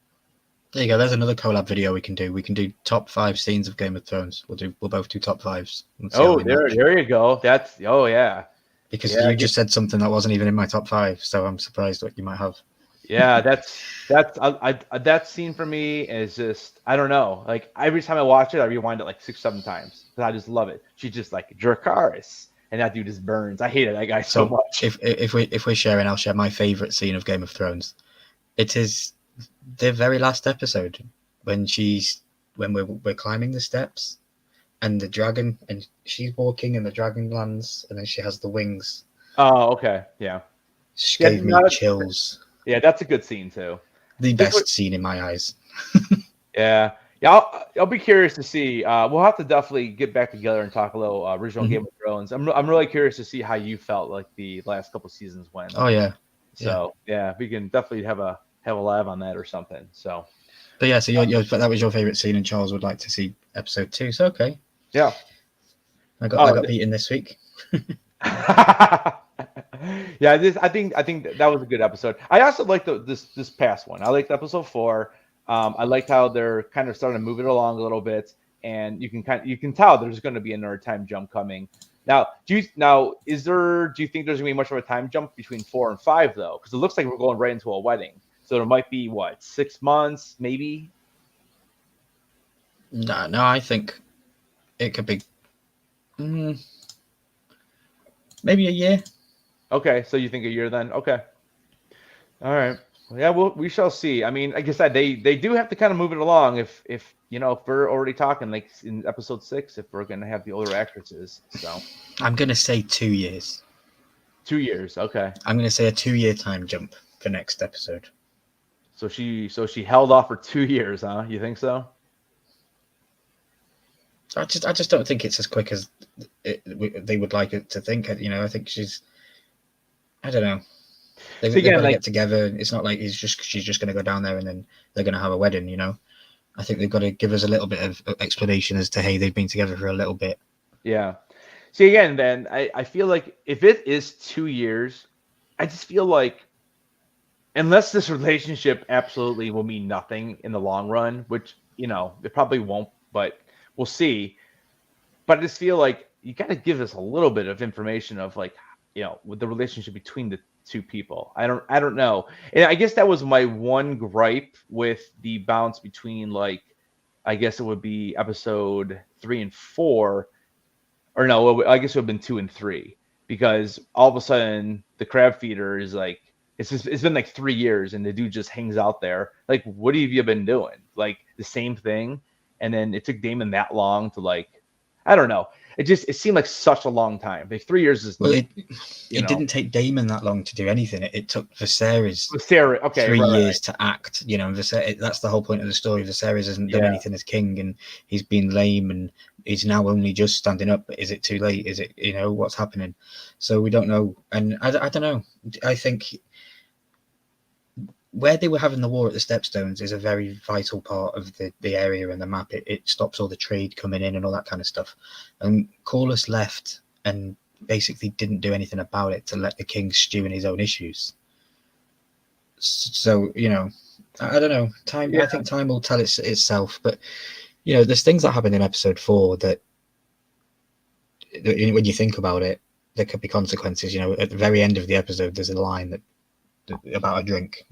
There you go. There's another collab video we can do. We can do top 5 scenes of Game of Thrones. We'll both do top 5s. Oh, there you go. Yeah. Because you just said something that wasn't even in my top 5, so I'm surprised what you might have. Yeah, that scene for me is just I don't know. Like every time I watch it, I rewind it like 6-7 times because I just love it. She's just like Dracarys, and that dude just burns. I hated that guy so much. If we're sharing, I'll share my favorite scene of Game of Thrones. It is the very last episode when we're climbing the steps and the dragon, and she's walking and the dragon lands and then she has the wings. Oh, okay. Yeah. She gave me chills. Yeah, that's a good scene too. The best scene in my eyes. Yeah. I'll be curious to see. We'll have to definitely get back together and talk a little original Game of Thrones. I'm really curious to see how you felt like the last couple seasons went. Oh yeah. So yeah, we can definitely have a live on that or something. So. But yeah, so that was your favorite scene, and Charles would like to see episode 2. So okay. Yeah. I got beaten this week. Yeah, I think that was a good episode. I also liked this past one. I liked episode 4. I liked how they're kind of starting to move it along a little bit, and you can tell there's going to be another time jump coming. Now, do you think there's going to be much of a time jump between 4 and 5 though? Because it looks like we're going right into a wedding, so there might be 6 months maybe. No, I think it could be maybe a year. Okay, so you think a year then? Okay. All right. Well, yeah, we shall see. I mean, like I said, they do have to kind of move it along if if we're already talking like in episode 6, if we're gonna have the older actresses, so I'm gonna say 2 years. 2 years, okay. I'm gonna say a 2-year time jump for next episode. So she held off for 2 years, huh? You think so? I just don't think it's as quick as they would like it to think. I think she's. I don't know. They've got to get together. It's not like she's just going to go down there and then they're going to have a wedding. I think they've got to give us a little bit of explanation as to, hey, they've been together for a little bit. Yeah. See, again, then I feel like if it is 2 years, I just feel like unless this relationship absolutely will mean nothing in the long run, which it probably won't, but we'll see. But I just feel like you got to give us a little bit of information of like, with the relationship between the two people. I don't know. And I guess that was my one gripe with the bounce between, like, I guess it would be episode 3 and 4, or no, I guess it would have been 2 and 3, because all of a sudden the crab feeder is like, it's been like 3 years and the dude just hangs out there. Like, what have you been doing? Like the same thing. And then it took Damon that long to, like, I don't know. It seemed like such a long time. Like 3 years is. Well, it didn't take Damon that long to do anything. It took Viserys 3 years to act. That's the whole point of the story. Viserys hasn't done anything as king, and he's been lame, and he's now only just standing up. Is it too late? Is it what's happening? So we don't know, and I don't know. I think where they were having the war at the Stepstones is a very vital part of the area and the map. It stops all the trade coming in and all that kind of stuff. And Corlys left and basically didn't do anything about it to let the king stew in his own issues. So, I don't know. Time. Yeah. I think time will tell itself. But, there's things that happened in episode 4 that when you think about it, there could be consequences. At the very end of the episode, there's a line that about a drink,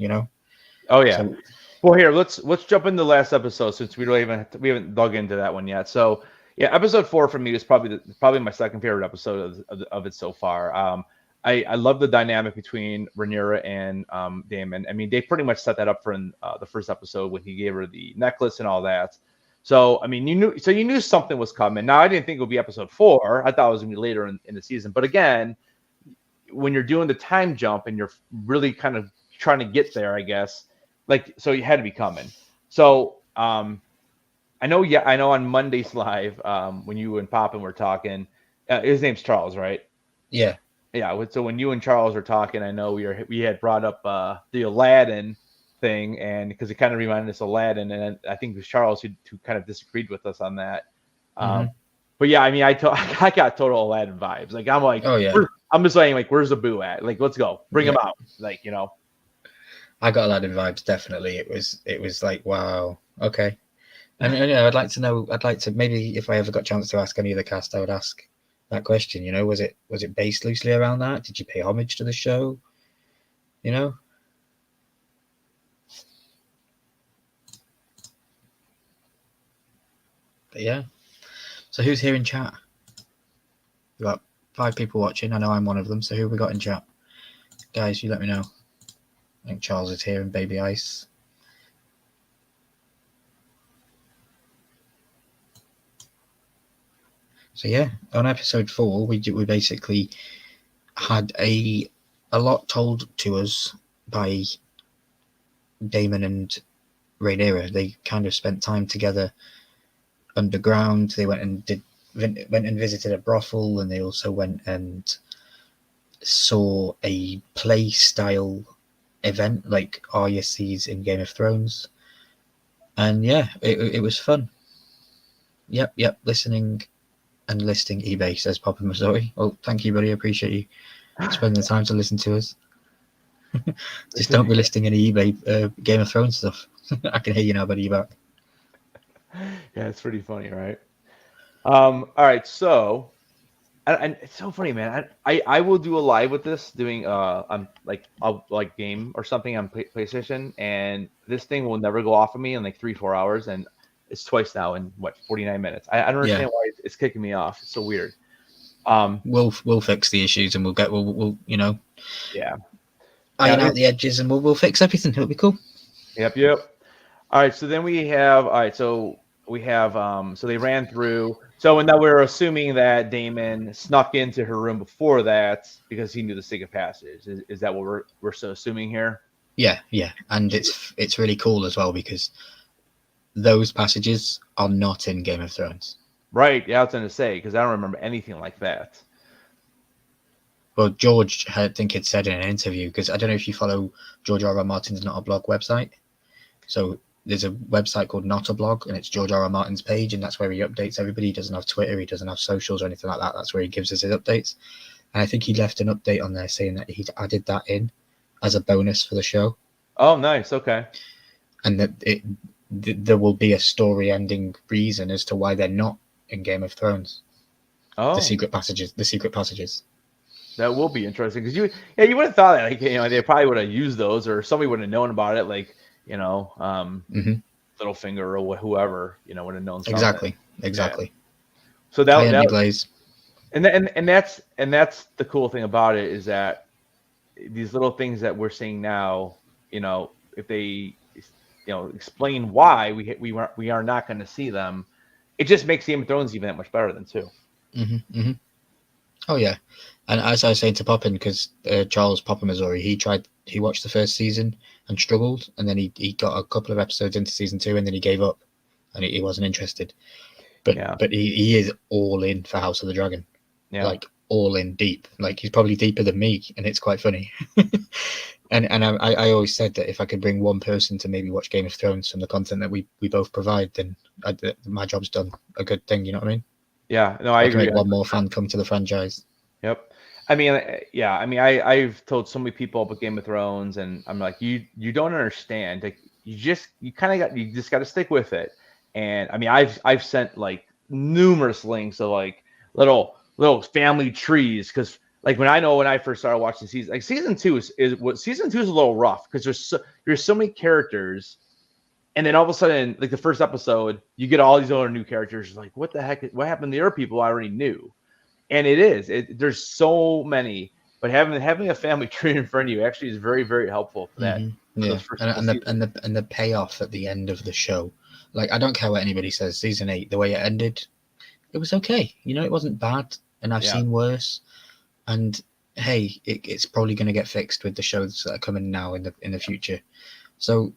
Oh yeah. So, well, here let's jump into the last episode since we haven't dug into that one yet. So yeah, episode 4 for me is probably my second favorite episode of it so far. I love the dynamic between Rhaenyra and Daemon. I mean, they pretty much set that up for the first episode when he gave her the necklace and all that. So I mean, you knew something was coming. Now I didn't think it would be episode 4. I thought it was gonna be later in the season. But again, when you're doing the time jump and you're really kind of trying to get there, I guess, like, so you had to be coming. So I know on Monday's live, when you and Poppin were talking, his name's Charles, right? Yeah. So when you and Charles were talking, I know we had brought up the Aladdin thing, and because it kind of reminded us of Aladdin, and I think it was Charles who kind of disagreed with us on that. But yeah, I mean, I got total Aladdin vibes. Like, I'm like, oh yeah, I'm just saying, like, where's Abu at? Like, let's go, bring him out. Like, I got Aladdin vibes, definitely. It was like, wow, okay. And I'd like to maybe if I ever got a chance to ask any of the cast, I would ask that question. Was it based loosely around that? Did you pay homage to the show? But yeah. So who's here in chat? We got 5 people watching. I know I'm one of them. So who have we got in chat? Guys, you let me know. I think Charles is here and Baby Ice. So yeah, on episode 4, we basically had a lot told to us by Daemon and Rhaenyra. They kind of spent time together underground. They went and visited a brothel, and they also went and saw a play style event like Arya sees in Game of Thrones. And yeah, it was fun. Yep, listening and listing eBay, says Papa Missouri. Well, thank you, buddy. I appreciate you spending the time to listen to us. Just don't be listing any eBay Game of Thrones stuff. I can hear you now, buddy. You're back. Yeah, it's pretty funny, right? All right, so and it's so funny, man. I will do a live with this, doing like game or something on PlayStation, and this thing will never go off of me in like 3-4 hours, and it's twice now in 49 minutes. I don't understand why it's kicking me off. It's so weird. We'll fix the issues, and we'll yeah, iron out the edges, and we'll fix everything. It'll be cool. Yep. All right, so then we have so we have so they ran through. So and now we're assuming that Damon snuck into her room before that because he knew the secret passage. Is that what we're so assuming here? Yeah, and it's really cool as well because those passages are not in Game of Thrones. Right. Yeah, I was going to say because I don't remember anything like that. Well, George, I think it said in an interview, because I don't know if you follow George R. R. Martin's Not a Blog website. So there's a website called Not a Blog, and it's George R. R. Martin's page, and that's where he updates everybody. He doesn't have Twitter, he doesn't have socials or anything like that. That's where he gives us his updates. And I think he left an update on there saying that he'd added that in as a bonus for the show. Oh, nice. Okay. And that there will be a story ending reason as to why they're not in Game of Thrones. Oh, The secret passages. that will be interesting because you would have thought that like they probably would have used those or somebody would have known about it like Littlefinger or whoever would have known something. Exactly. Yeah. So that Blaze. And that's the cool thing about it is that these little things that we're seeing now, if they explain why we are not going to see them, it just makes Game of Thrones even that much better than too. Mm-hmm. Oh yeah, and as I was saying to Poppin, because Charles Poppin Missouri, he watched the first season and struggled, and then he got a couple of episodes into season 2, and then he gave up, and he wasn't interested. But he is all in for House of the Dragon, like all in deep. Like he's probably deeper than me, and it's quite funny. and I always said that if I could bring one person to maybe watch Game of Thrones from the content that we both provide, then my job's done a good thing. You know what I mean? Yeah, no, I agree. Make one more fan come to the franchise. Yep. I mean, I've told so many people about Game of Thrones, and I'm like, you don't understand. Like, you just got to stick with it. And I mean, I've sent like numerous links of like little family trees because like when I first started watching season 2 is a little rough because there's so many characters. And then all of a sudden, like the first episode, you get all these other new characters. Like, what the heck? What happened to the other people I already knew? And there's so many. But having a family tree in front of you actually is very, very helpful for that. Mm-hmm. Yeah, and the payoff at the end of the show. Like, I don't care what anybody says. Season 8, the way it ended, it was okay. It wasn't bad, and I've seen worse. And hey, it's probably going to get fixed with the shows that are coming now in the future. So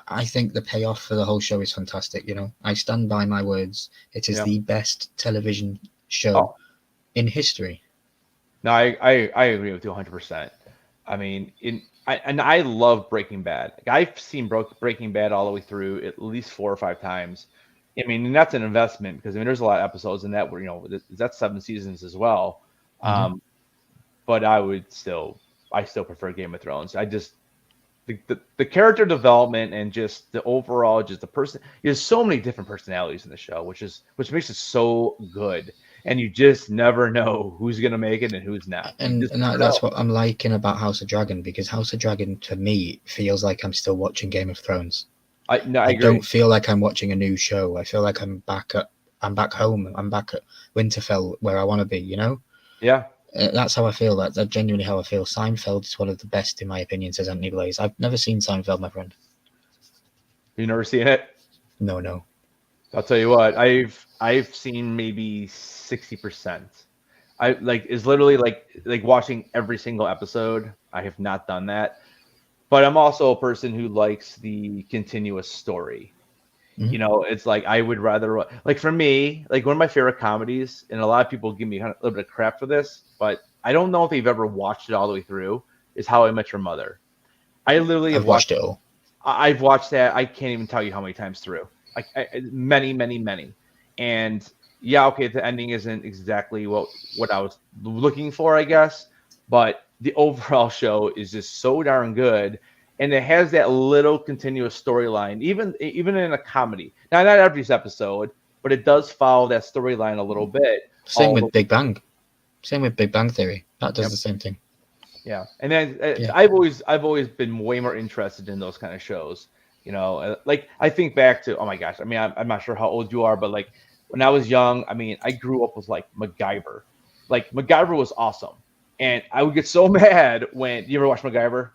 I think the payoff for the whole show is fantastic. I stand by my words. It is the best television show in history. No, I agree with you 100%. I mean, I love Breaking Bad. Like, I've seen Breaking Bad all the way through at least 4 or 5 times. I mean, and that's an investment because there's a lot of episodes in that where that's 7 seasons as well. Mm-hmm. But I still prefer Game of Thrones. I just the character development and just the overall, just the person. There's so many different personalities in the show, which makes it so good. And you just never know who's gonna make it and who's not. And that's what I'm liking about House of Dragon, because House of Dragon to me feels like I'm still watching Game of Thrones. I agree. Don't feel like I'm watching a new show. I feel like I'm back home. I'm back at Winterfell where I want to be. Yeah. That's how I feel. That's genuinely how I feel. Seinfeld is one of the best, in my opinion, says Anthony Blaze. I've never seen Seinfeld, my friend. You've never seen it? No. I'll tell you what. I've seen maybe 60%. It's literally like watching every single episode. I have not done that, but I'm also a person who likes the continuous story. Mm-hmm. It's like I would rather, like for me, like one of my favorite comedies, and a lot of people give me a little bit of crap for this, but I don't know if they've ever watched it all the way through, is How I Met Your Mother. I've watched it all. I've watched that. I can't even tell you how many times through. Many. And yeah, okay, the ending isn't exactly what I was looking for, I guess, but the overall show is just so darn good. And it has that little continuous storyline, even in a comedy. Now, not every episode, but it does follow that storyline a little bit. Same with Big Bang. Same with Big Bang Theory. That does the same thing. Yeah, and then I've always been way more interested in those kind of shows. Like I think back to, oh my gosh, I mean, I'm not sure how old you are, but like when I was young, I mean, I grew up with like MacGyver. Like MacGyver was awesome, and I would get so mad when you ever watch MacGyver.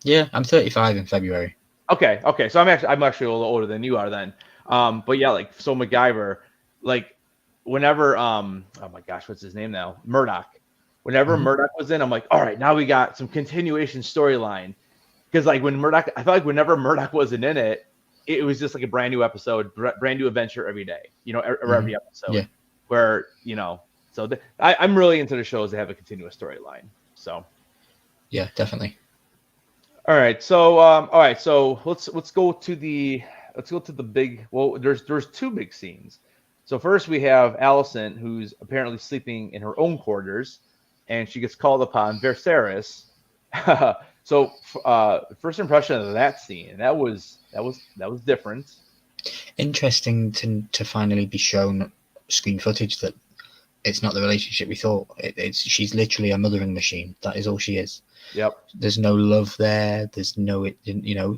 Yeah, I'm 35 in February. Okay. So I'm actually a little older than you are then. But yeah, like so MacGyver, like whenever oh my gosh, what's his name now? Murdoch. Whenever Mhm. Murdoch was in, I'm like, all right, now we got some continuation storyline. Because like when Murdoch, I felt like whenever Murdoch wasn't in it, it was just like a brand new episode, brand new adventure every day. Or every Mhm. episode. Yeah. Where so I'm really into the shows that have a continuous storyline. So Yeah, definitely. all right, so let's go to the big. Well, there's two big scenes. So first we have Allison, who's apparently sleeping in her own quarters, and she gets called upon Viserys. So first impression of that scene, that was different. Interesting to finally be shown screen footage that it's not the relationship we thought. It's she's literally a mothering machine. That is all she is. Yep. There's no love there. There's no,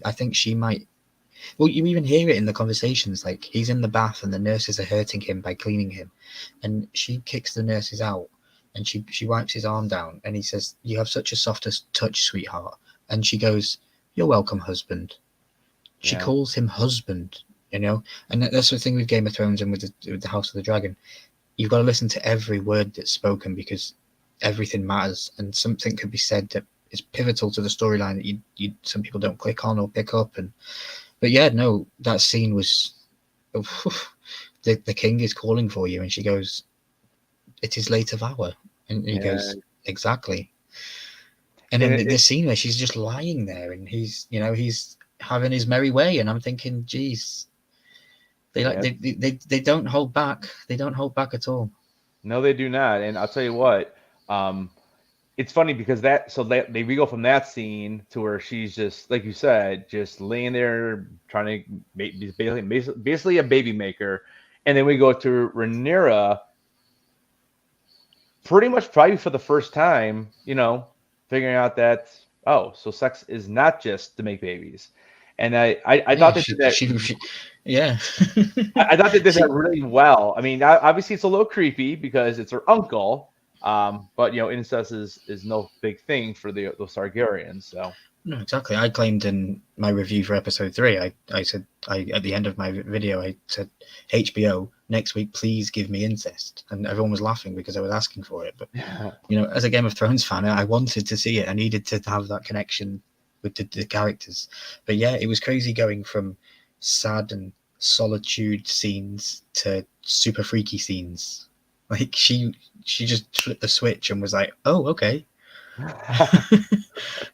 I think she might. Well, you even hear it in the conversations. Like he's in the bath and the nurses are hurting him by cleaning him, and she kicks the nurses out, and she wipes his arm down, and he says, "You have such a softest touch, sweetheart." And she goes, "You're welcome, husband." She Yeah. calls him husband, and that's the thing with Game of Thrones and with the House of the Dragon. You've got to listen to every word that's spoken because everything matters, and something could be said that is pivotal to the storyline that you some people don't click on or pick up. But yeah, no, that scene was the king is calling for you, and she goes, "It is late of hour," and he Yeah. goes, "Exactly." And And then the scene where she's just lying there, and he's having his merry way, and I'm thinking, geez, yeah. they don't hold back. They don't hold back at all. No, they do not. And I'll tell you what. Um, it's funny because we go from that scene to where she's just like you said, just laying there trying to make basically a baby maker, and then we go to Rhaenyra, pretty much probably for the first time, figuring out that so sex is not just to make babies, and I Yeah, thought they did that. yeah. I thought they did that really well. I mean, obviously it's a little creepy because it's her uncle, but incest is no big thing for those Targaryens. So No, exactly. I claimed in my review for episode 3, I said, at the end of my video, I said, HBO, next week, please give me incest. And everyone was laughing because I was asking for it. But, as a Game of Thrones fan, I wanted to see it. I needed to have that connection with the characters. But yeah, it was crazy going from sad and solitude scenes to super freaky scenes. Like she just flipped the switch and was like, oh, okay.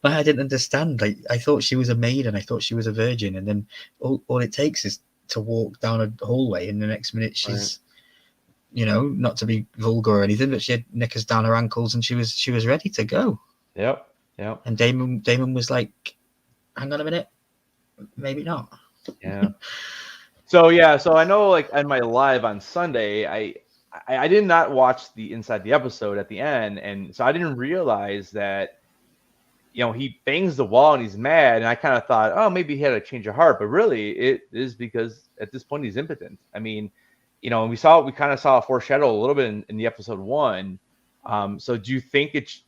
But I didn't understand. Like I thought she was a maid and I thought she was a virgin, and then all it takes is to walk down a hallway, and the next minute she's, not to be vulgar or anything, but she had knickers down her ankles and she was ready to go. Yep. And Damon was like, "Hang on a minute, maybe not." Yeah. So I know, like on my live on Sunday, I did not watch the inside the episode at the end, and so I didn't realize that he bangs the wall and he's mad, and I kind of thought, oh, maybe he had a change of heart, but really it is because at this point he's impotent. I mean, we kind of saw a foreshadow a little bit in the episode 1. So do you think it's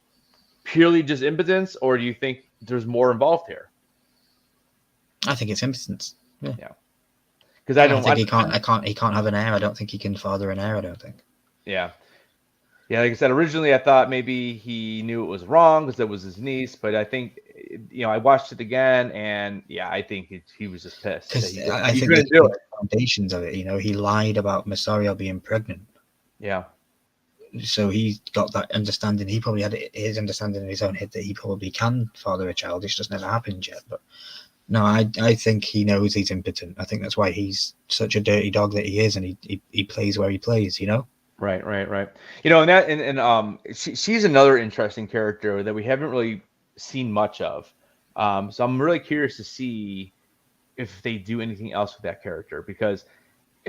purely just impotence, or do you think there's more involved here? I think it's impotence. Yeah. Because I think he can't have an heir. I don't think he can father an heir. I don't think. Yeah. Yeah, like I said, originally I thought maybe he knew it was wrong because it was his niece, but I think, I watched it again, and yeah, I think he was just pissed. Because I think couldn't do it. Foundations of it, he lied about Mysaria being pregnant. Yeah. So he got that understanding. He probably had his understanding in his own head that he probably can father a child. It's just never happened yet. But no, I think he knows he's impotent. I think that's why he's such a dirty dog that he is, and he plays where he plays. Right. And she's another interesting character that we haven't really seen much of. So I'm really curious to see if they do anything else with that character, because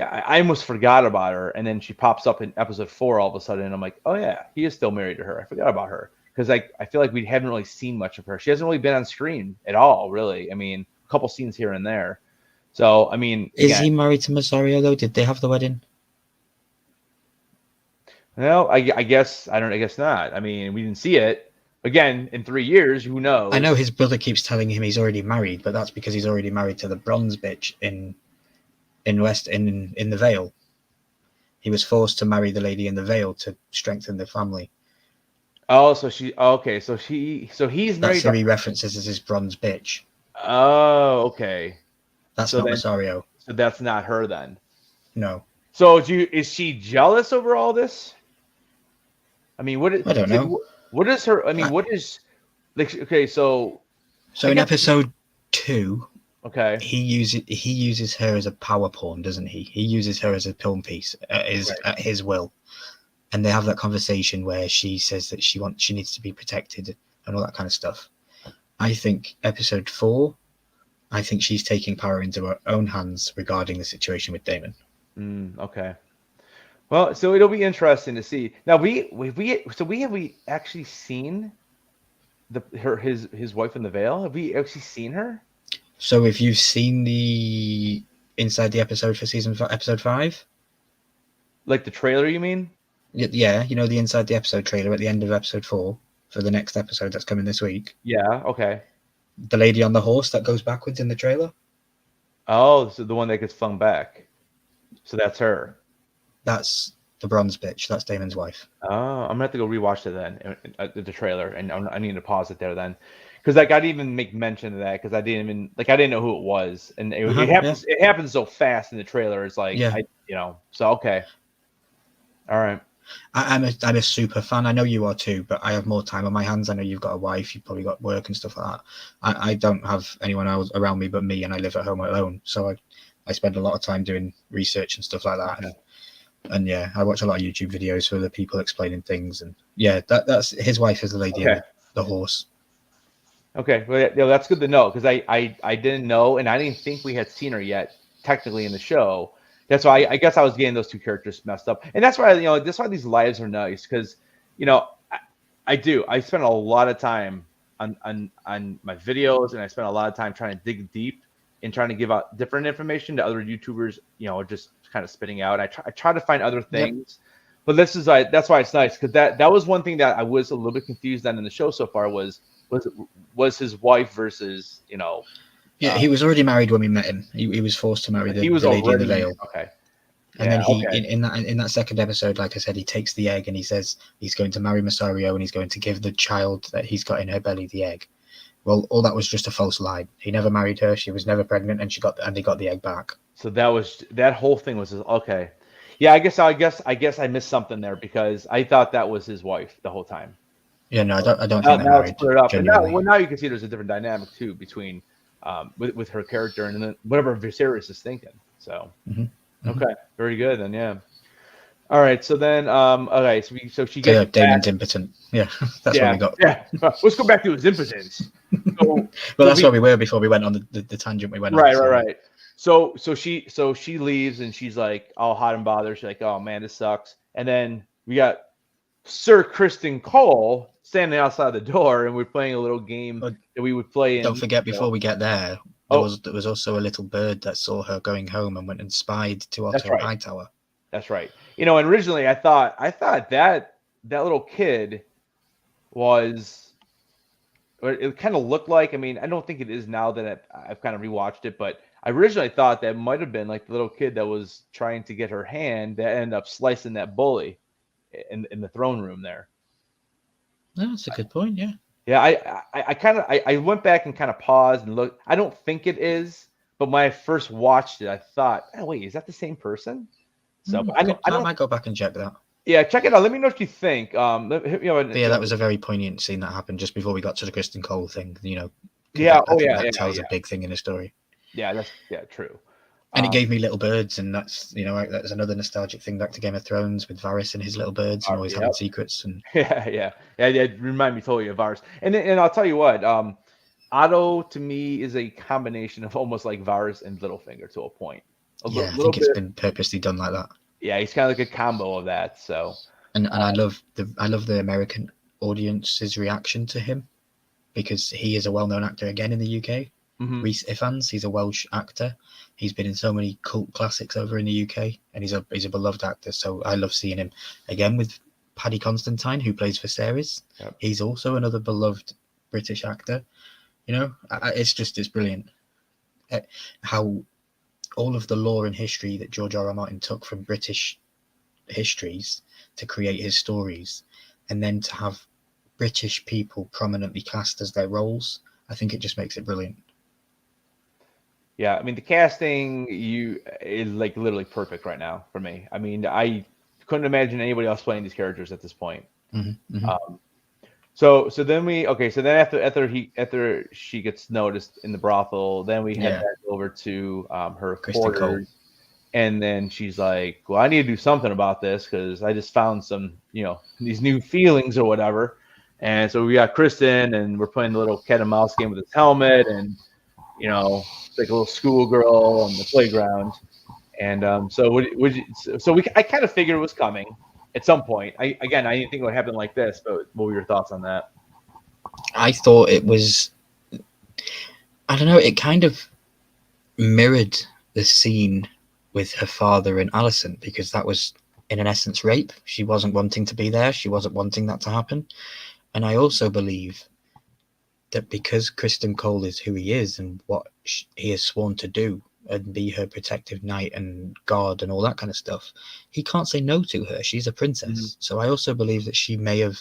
I almost forgot about her, and then she pops up in episode 4 all of a sudden, and I'm like, oh yeah, he is still married to her. I forgot about her because I feel like we haven't really seen much of her. She hasn't really been on screen at all, really. I mean, a couple scenes here and there. So I mean, is he married to Mysaria though? Did they have the wedding? Well, I guess I don't. I guess not. I mean, we didn't see it. Again, in 3 years, who knows? I know his brother keeps telling him he's already married, but that's because he's already married to the bronze bitch in in the Vale. He was forced to marry the lady in the Vale to strengthen the family. Oh, so he's That's married who to. he references as his bronze bitch. Oh, okay. That's So not then, Rosario. so that's not her then. No, So is she jealous over all this? I mean, I don't know. what is her? I mean, I- what is like? Okay, so So I in guess episode 2, okay, he uses her as a power pawn, doesn't he? He uses her as a pawn piece right. at his will, and they have that conversation where she says that she needs to be protected and all that kind of stuff. I think episode 4, I think she's taking power into her own hands regarding the situation with Damon. Okay. Well, so it'll be interesting to see. Now we actually seen his wife in the veil? Have we actually seen her? So if you've seen the inside the episode for episode 5, Like the trailer, you mean? yeah, you know the inside the episode trailer at the end of episode 4 for the next episode that's coming this week. Yeah. Okay. The lady on the horse that goes backwards in the trailer, Oh, so the one that gets flung back. So that's her. that's the bronze bitch. That's Damon's wife. Oh, I'm gonna have to go rewatch it then, the trailer, and I need to pause it there then, because like I didn't even make mention of that because I didn't know who it was, and it Yeah, happens so fast in the trailer. It's like yeah. so okay, all right, I'm a super fan. I know you are too, but I have more time on my hands. I know you've got a wife, you've probably got work and stuff like that. I don't have anyone else around me but me, and I live at home alone, so I spend a lot of time doing research and stuff like that. Okay. And yeah, I watch a lot of YouTube videos for the people explaining things, and yeah, that's his wife is the lady in Okay. the horse. Okay, well, yeah, that's good to know because I didn't know and I didn't think we had seen her yet technically in the show. That's why I guess I was getting those two characters messed up, and that's why that's why these lives are nice because I spend a lot of time on my videos and I spend a lot of time trying to dig deep and trying to give out different information to other YouTubers, just kind of spitting out. I try to find other things, but that's why it's nice because that was one thing that I was a little bit confused on in the show so far was his wife versus Yeah, he was already married when we met him. He was forced to marry the lady in the veil. Okay. And then in that second episode, like I said, he takes the egg and he says he's going to marry Masario and he's going to give the child that he's got in her belly the egg. Well, all that was just a false lie. He never married her. She was never pregnant, and he got the egg back. So that whole thing was okay. Yeah, I guess I missed something there because I thought that was his wife the whole time. Yeah, no, I don't think they're married. Cleared up. Genuinely. Now you can see there's a different dynamic too between with her character and then whatever Viserys is thinking. So okay, very good then. Yeah. All right, so then okay, so she gets Damon's impotent. Yeah, that's what we got. Yeah, let's go back to his impotence. So, that's where we were before we went on the tangent we went on. Right. So she leaves and she's like all hot and bothered. She's like, oh man, this sucks. And then we got Sir Kristen Cole standing outside the door, and we're playing a little game that we would play. Don't forget, before we get there, there was also a little bird that saw her going home and went and spied to Otto Hightower. That's right. And originally I thought that little kid was, or it kind of looked like. I mean, I don't think it is now that I've kind of rewatched it, but I originally thought that might have been like the little kid that was trying to get her hand that ended up slicing that bully in the throne room there. No, that's a good point. Yeah. Yeah, I went back and kind of paused and looked. I don't think it is, but when I first watched it, I thought, oh wait, is that the same person? So I might go back and check that. Yeah, check it out. Let me know what you think. That was a very poignant scene that happened just before we got to the Kristen Cole thing. That tells a big thing in the story. Yeah, true. And it gave me little birds, and that's that's another nostalgic thing back to Game of Thrones with Varys and his little birds and always having secrets. And yeah. Remind me totally of Varys. And I'll tell you what, Otto to me is a combination of almost like Varys and Littlefinger to a point. I think it's been purposely done like that. Yeah, he's kind of like a combo of that. So, and I love the American audience's reaction to him because he is a well-known actor again in the UK. Rhys Ifans, he's a Welsh actor. He's been in so many cult classics over in the UK, and he's a beloved actor. So I love seeing him again with Paddy Constantine, who plays Viserys. Yep. He's also another beloved British actor. It's brilliant how all of the lore and history that George R. R. Martin took from British histories to create his stories, and then to have British people prominently cast as their roles, I think it just makes it brilliant. Yeah, I mean the casting is like literally perfect right now for me. I mean, I couldn't imagine anybody else playing these characters at this point. So then after she gets noticed in the brothel, then we head back over to her Kristen Cole. quarters, and then she's like, "Well, I need to do something about this because I just found some, these new feelings or whatever." And so we got Kristen, and we're playing the little cat and mouse game with his helmet, and it's like a little schoolgirl on the playground. And I kind of figured it was coming at some point. I didn't think it would happen like this, but what were your thoughts on that? I thought it was, I don't know, it kind of mirrored the scene with her father and Alison, because that was in an essence rape. She wasn't wanting to be there. She wasn't wanting that to happen. And I also believe that because Kristen Cole is who he is and what he has sworn to do and be her protective knight and guard and all that kind of stuff, he can't say no to her. She's a princess. So I also believe that she may have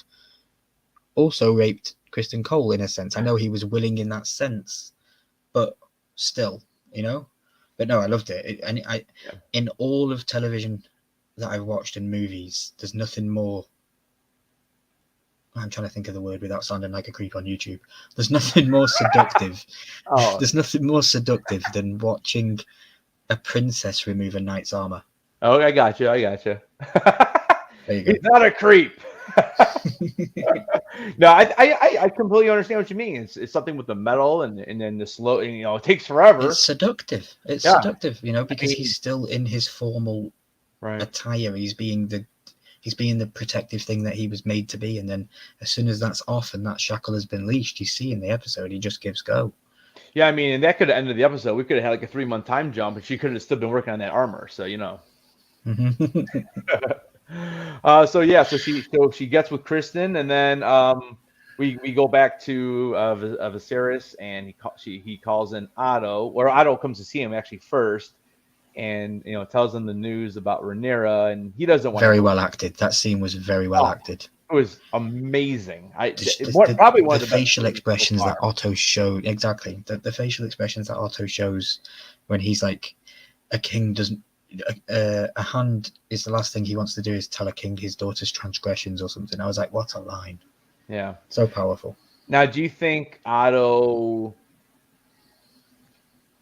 also raped Kristen Cole in a sense. I know he was willing in that sense, but still, But no, I loved it. In all of television that I've watched and movies, there's nothing more. I'm trying to think of the word without sounding like a creep on YouTube. There's nothing more seductive. There's nothing more seductive than watching a princess remove a knight's armor. Oh, I got you. There you go. He's not a creep. No, I completely understand what you mean. It's something with the metal and then the slow. It takes forever. It's seductive. It's seductive, because he's still in his formal attire. He's being the protective thing that he was made to be, and then as soon as that's off and that shackle has been leashed, you see in the episode he just gives go. Yeah, I mean, and that could have ended the episode. We could have had like a 3-month time jump, and she could have still been working on that armor. So So she gets with Kristen, and then we go back to Viserys, and he calls in Otto, or Otto comes to see him actually first. And tells them the news about Rhaenyra, and he doesn't want. Very well acted. That scene was very well acted. It was amazing. Probably one of the facial expressions that Otto showed. Exactly, the facial expressions that Otto shows when he's like, a king doesn't. A hand is the last thing he wants to do is tell a king his daughter's transgressions or something. I was like, what a line! Yeah, so powerful. Now, do you think Otto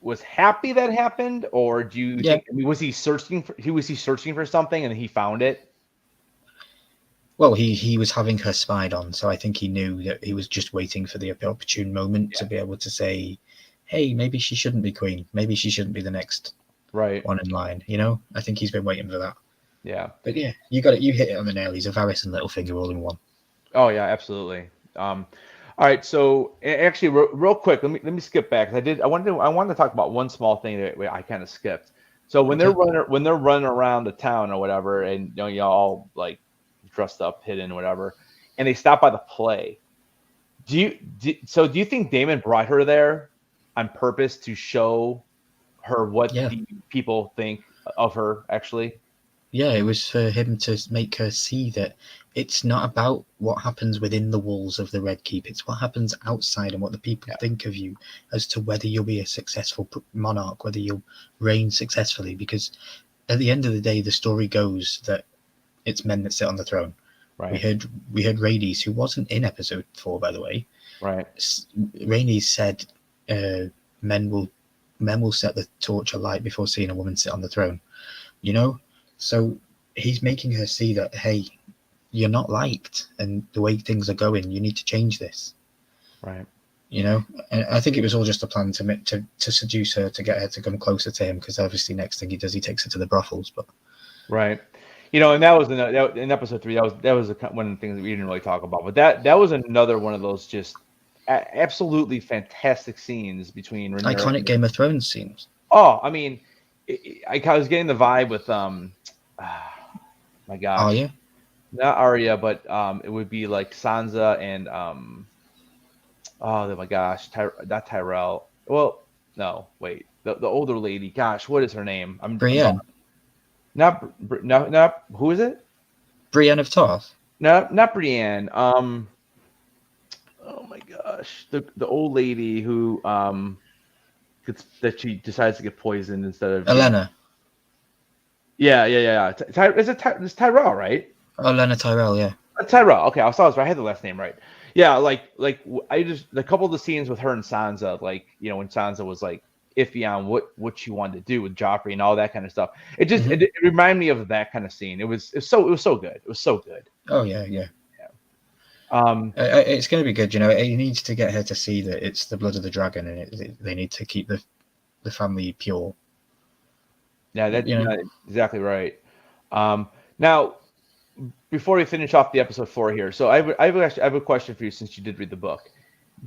was happy that happened, or do you think, was he searching for something and he found it? Well, he was having her spied on, so I think he knew that he was just waiting for the opportune moment to be able to say, hey, maybe she shouldn't be queen, maybe she shouldn't be the next one in line. I think he's been waiting for that. Yeah, but yeah, you hit it on the nail. He's a Varys and Littlefinger all in one. Oh yeah, absolutely. All right, so actually, real quick, let me skip back. I wanted to talk about one small thing that I kind of skipped. So when they're running around the town or whatever, and y'all all like dressed up, hidden, whatever, and they stop by the play. Do you think Daemon brought her there on purpose to show her what the people think of her actually? Yeah, it was for him to make her see that it's not about what happens within the walls of the Red Keep. It's what happens outside and what the people think of you as to whether you'll be a successful monarch, whether you'll reign successfully. Because at the end of the day, the story goes that it's men that sit on the throne. Right. We heard Rhaenys, who wasn't in episode 4, by the way. Right. Rhaenys said, men will set the torch alight before seeing a woman sit on the throne. So he's making her see that, hey, you're not liked, and the way things are going, you need to change this. Right. And I think it was all just a plan to seduce her, to get her to come closer to him, because obviously next thing he does, he takes her to the brothels. But right. And that was in episode 3. That was one of the things that we didn't really talk about. But that was another one of those just absolutely fantastic scenes between Rhaenyra iconic Game of Thrones scenes. Oh, I mean, I was getting the vibe with my gosh. Arya? Not Arya, but it would be like Sansa and oh my gosh, not Tyrell. Well, no, wait. the older lady. Gosh, what is her name? Brienne. Not who is it? Brienne of Tarth. No, not Brienne. Oh my gosh, the old lady who that she decides to get poisoned instead of Olenna. Yeah. It's Tyrell, right? Olenna Tyrell, yeah. Tyrell. Okay, I was right. I had the last name right. Yeah, I just a couple of the scenes with her and Sansa, like when Sansa was like iffy on what she wanted to do with Joffrey and all that kind of stuff. It just it reminded me of that kind of scene. It was so good. It was so good. Oh yeah. It's going to be good. It needs to get her to see that it's the blood of the dragon, and they need to keep the family pure. Yeah, that's exactly right. Now, before we finish off the episode 4 here, so I have a question for you since you did read the book.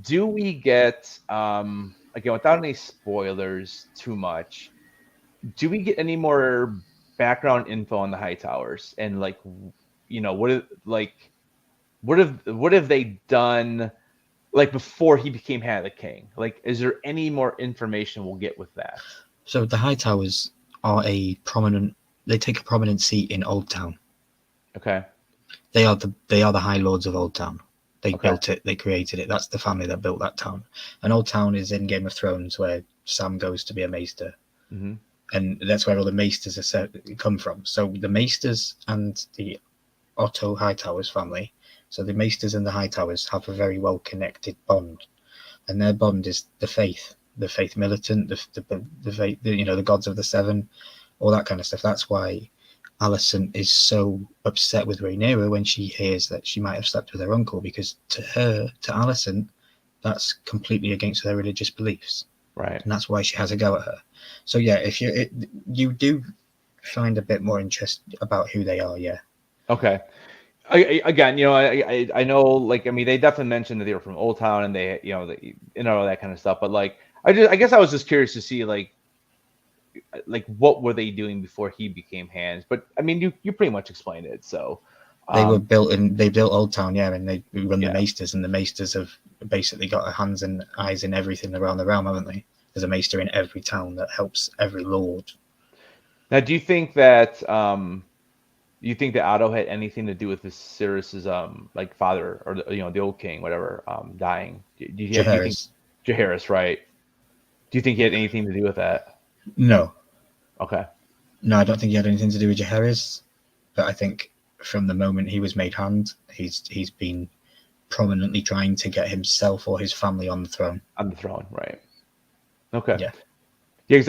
Do we get again without any spoilers too much? Do we get any more background info on the Hightowers and what have they done like before he became Hand of the King? Like, is there any more information we'll get with that? So the Hightowers are they take a prominent seat in Old Town. Okay. They are the High Lords of Old Town. They built it. They created it. That's the family that built that town. And Old Town is in Game of Thrones, where Sam goes to be a maester, and that's where all the maesters come from. So the maesters and the Otto Hightowers family. So the maesters and the Hightowers have a very well connected bond, and their bond is the faith militant, the faith, the gods of the Seven, all that kind of stuff. That's why Alicent is so upset with Rhaenyra when she hears that she might have slept with her uncle, because to Alicent, that's completely against her religious beliefs. Right. And that's why she has a go at her. So yeah, if you do find a bit more interest about who they are, yeah. Okay. I know, like, I mean, they definitely mentioned that they were from Old Town and they, all that kind of stuff. But like, I guess I was just curious to see like what were they doing before he became Hands? But I mean, you pretty much explained it. So they built Old Town, yeah, and they run the Maesters, and the Maesters have basically got their hands and eyes in everything around the realm, haven't they? There's a Maester in every town that helps every lord. Now, do you think that Otto had anything to do with Viserys's like father, or the old king, whatever, dying? Jaehaerys, right? Do you think he had anything to do with that? No. Okay. No, I don't think he had anything to do with Jaehaerys, but I think from the moment he was made Hand, he's been prominently trying to get himself or his family on the throne. On the throne, right? Okay. Yeah. Yeah, because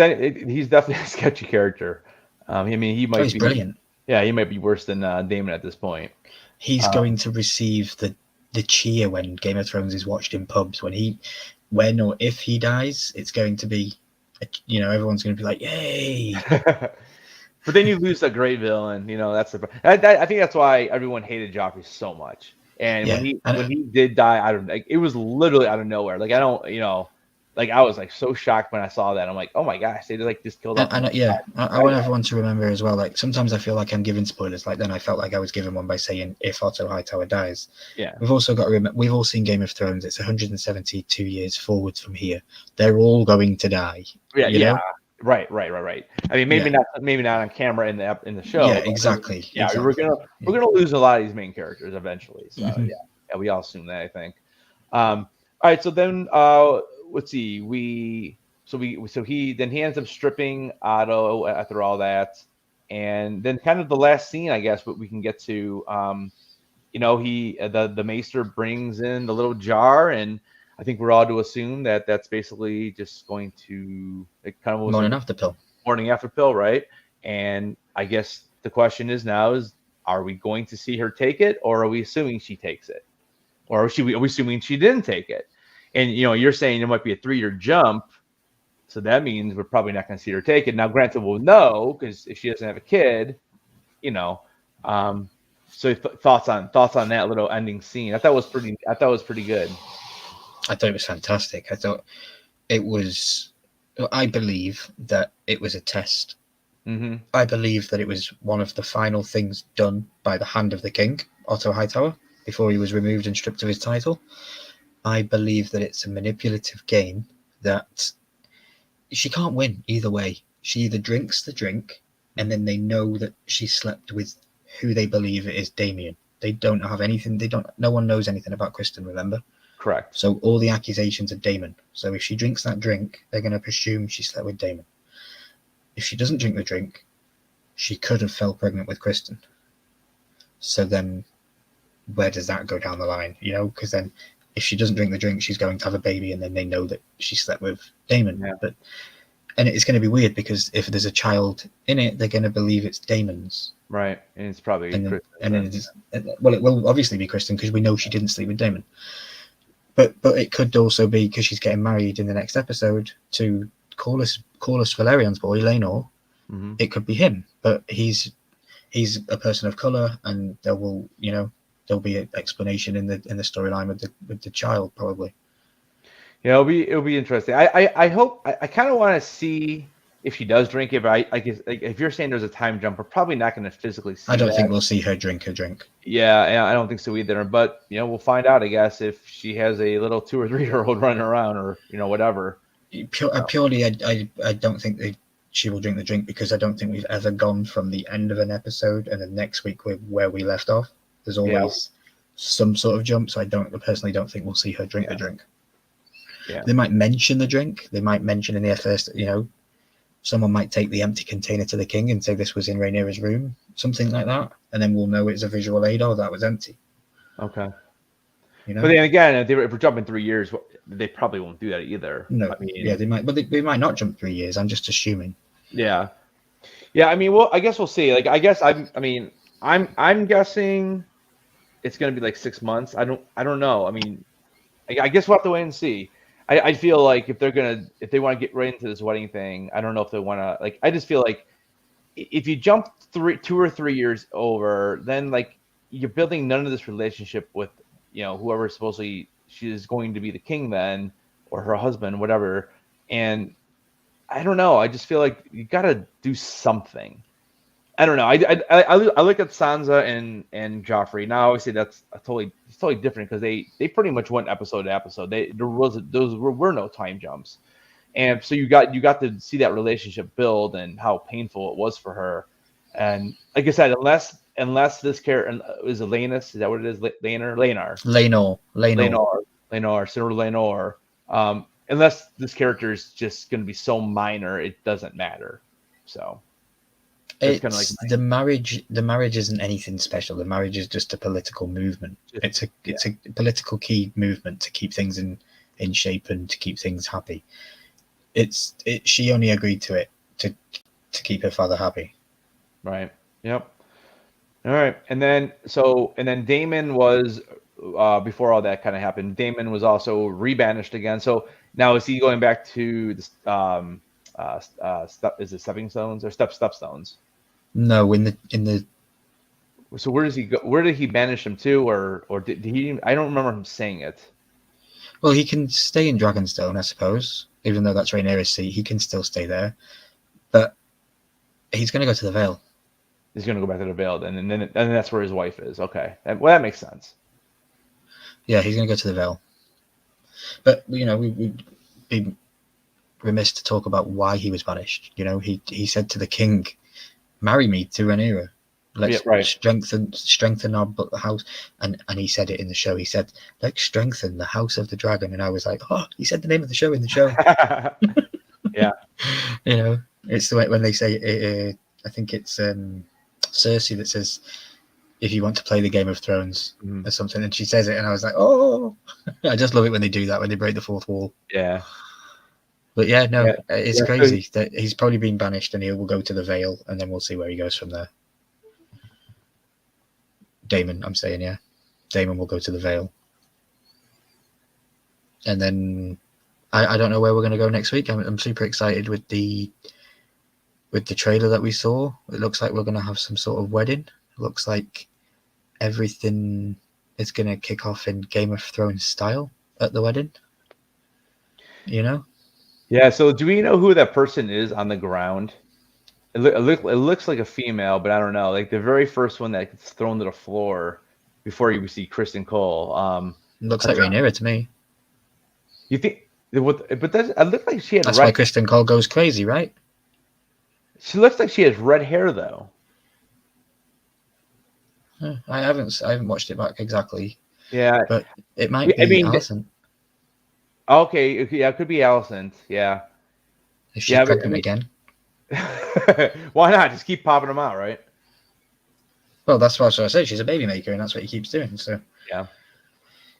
he's definitely a sketchy character. I mean, he's brilliant. Yeah, he might be worse than Daemon at this point. He's going to receive the cheer when Game of Thrones is watched in pubs. When or if he dies, it's going to be, everyone's going to be like, yay! But then you lose a great villain. That's I think that's why everyone hated Joffrey so much. And when he did die, it was literally out of nowhere. Like I don't, I was like so shocked when I saw that. I'm like, oh my gosh, they just killed off. I want everyone to remember as well. Like sometimes I feel like I'm giving spoilers. Like then I felt like I was given one by saying if Otto Hightower dies. Yeah. We've also got to remember. We've all seen Game of Thrones. It's 172 years forwards from here. They're all going to die. Yeah. Right. I mean, maybe not on camera in the show. Yeah, exactly. We're gonna lose a lot of these main characters eventually. So yeah, we all assume that, I think. All right, so then let's see. He ends up stripping Otto after all that, and then kind of the last scene, I guess, what we can get to. The Maester brings in the little jar, and I think we're all to assume that that's basically just going to morning after pill, right? And I guess the question is now are we going to see her take it, or are we assuming she takes it, or are we assuming she didn't take it? And you're saying it might be a 3-year jump, so that means we're probably not going to see her take it. Now, granted, we'll know because if she doesn't have a kid, So thoughts on that little ending scene? I thought it was pretty good. I thought it was fantastic. I believe that it was a test. Mm-hmm. I believe that it was one of the final things done by the hand of the king, Otto Hightower, before he was removed and stripped of his title. I believe that it's a manipulative game that she can't win either way. She either drinks the drink, and then they know that she slept with who they believe it is Damien. They don't have anything. No one knows anything about Kristen, remember? Correct. So all the accusations are Damon. So if she drinks that drink, they're going to presume she slept with Damon. If she doesn't drink the drink, she could have fell pregnant with Kristen. So then where does that go down the line? Because then if she doesn't drink the drink, she's going to have a baby, and then they know that she slept with Damon. Yeah. And it's going to be weird because if there's a child in it, they're going to believe it's Damon's. Right, and it's probably Kristen. It will obviously be Kristen because we know she didn't sleep with Damon. But it could also be because she's getting married in the next episode to Corlys Valerion's boy, Laenor. Mm-hmm. It could be him, but he's a person of color, and there'll be an explanation in the storyline with the child probably. Yeah, it'll be interesting. I hope I kind of want to see if she does drink it, but I guess like, if you're saying there's a time jump, we're probably not going to physically see. I don't think we'll see her drink her drink. Yeah, I don't think so either. But we'll find out, I guess, if she has a little 2 or 3-year-old running around, or whatever. Purely, I don't think she will drink the drink because I don't think we've ever gone from the end of an episode and then next week where we left off. There's always some sort of jump, so I personally don't think we'll see her drink the drink. Yeah. They might mention the drink. They might mention in the first, someone might take the empty container to the king and say this was in Rhaenyra's room, something like that, and then we'll know it's a visual aid. Oh, that was empty. Okay. But then again, if we're jumping 3 years, they probably won't do that either. No. They might, but they might not jump 3 years. I'm just assuming. Yeah. I mean, well, I guess we'll see. Like, I guess I'm guessing it's going to be like 6 months. I don't know. I mean, I guess we'll have to wait and see. I feel like if they want to get right into this wedding thing, I don't know if they want to, like, I just feel like if you jump 2 or 3 years over, then like you're building none of this relationship with, whoever supposedly she is going to be the king then, or her husband, whatever. And I don't know. I just feel like you got to do something. I don't know. I look at Sansa and Joffrey. Now, obviously, it's totally different because they pretty much went episode to episode. Those were no time jumps, and so you got to see that relationship build and how painful it was for her. And like I said, unless this character is Laenor, is that what it is? Laenor. Unless this character is just going to be so minor, it doesn't matter. So. It's kind of like the marriage isn't anything special. The marriage is just a political movement. It's a political key movement to keep things in shape and to keep things happy. She only agreed to it to keep her father happy. Right. Yep. All right. And then Daemon was before all that kind of happened. Daemon was also rebanished again. So now is he going back to the is it stepping stones or stepstones? No, in the. So where does he go? Where did he banish him to, or did he? I don't remember him saying it. Well, he can stay in Dragonstone, I suppose. Even though that's Rhaenyra's seat, he can still stay there. But he's going to go to the Vale. He's going to go back to the Vale, and then that's where his wife is. Okay, well that makes sense. Yeah, he's going to go to the Vale. But we'd be remiss to talk about why he was banished. He said to the king, "Marry me to Rhaenyra. Let's strengthen our house." And he said it in the show. He said, "Let's strengthen the House of the Dragon." And I was like, "Oh, he said the name of the show in the show." Yeah. It's the way when they say, I think it's Cersei that says, "If you want to play the Game of Thrones," or something, and she says it, and I was like, "Oh!" I just love it when they do that, when they break the fourth wall. Yeah. But it's crazy that he's probably been banished, and he will go to the Vale, and then we'll see where he goes from there. Daemon, I'm saying, yeah. Daemon will go to the Vale. And then I don't know where we're going to go next week. I'm super excited with the trailer that we saw. It looks like we're going to have some sort of wedding. It looks like everything is going to kick off in Game of Thrones style at the wedding. Yeah, so do we know who that person is on the ground? It looks like a female, but I don't know. Like the very first one that gets thrown to the floor before you see Kristen Cole. Looks like Rhaenyra to me. You think? But it looked like she had That's why red. Kristen Cole goes crazy, right? She looks like she has red hair though. I haven't watched it back exactly, Yeah, but it might I be mean, Alison okay, yeah, it could be Allison. Yeah, if she's yeah, but, pregnant again. why not? Just keep popping them out, right? Well, that's what I said. She's a baby maker, and that's what he keeps doing. So Yeah.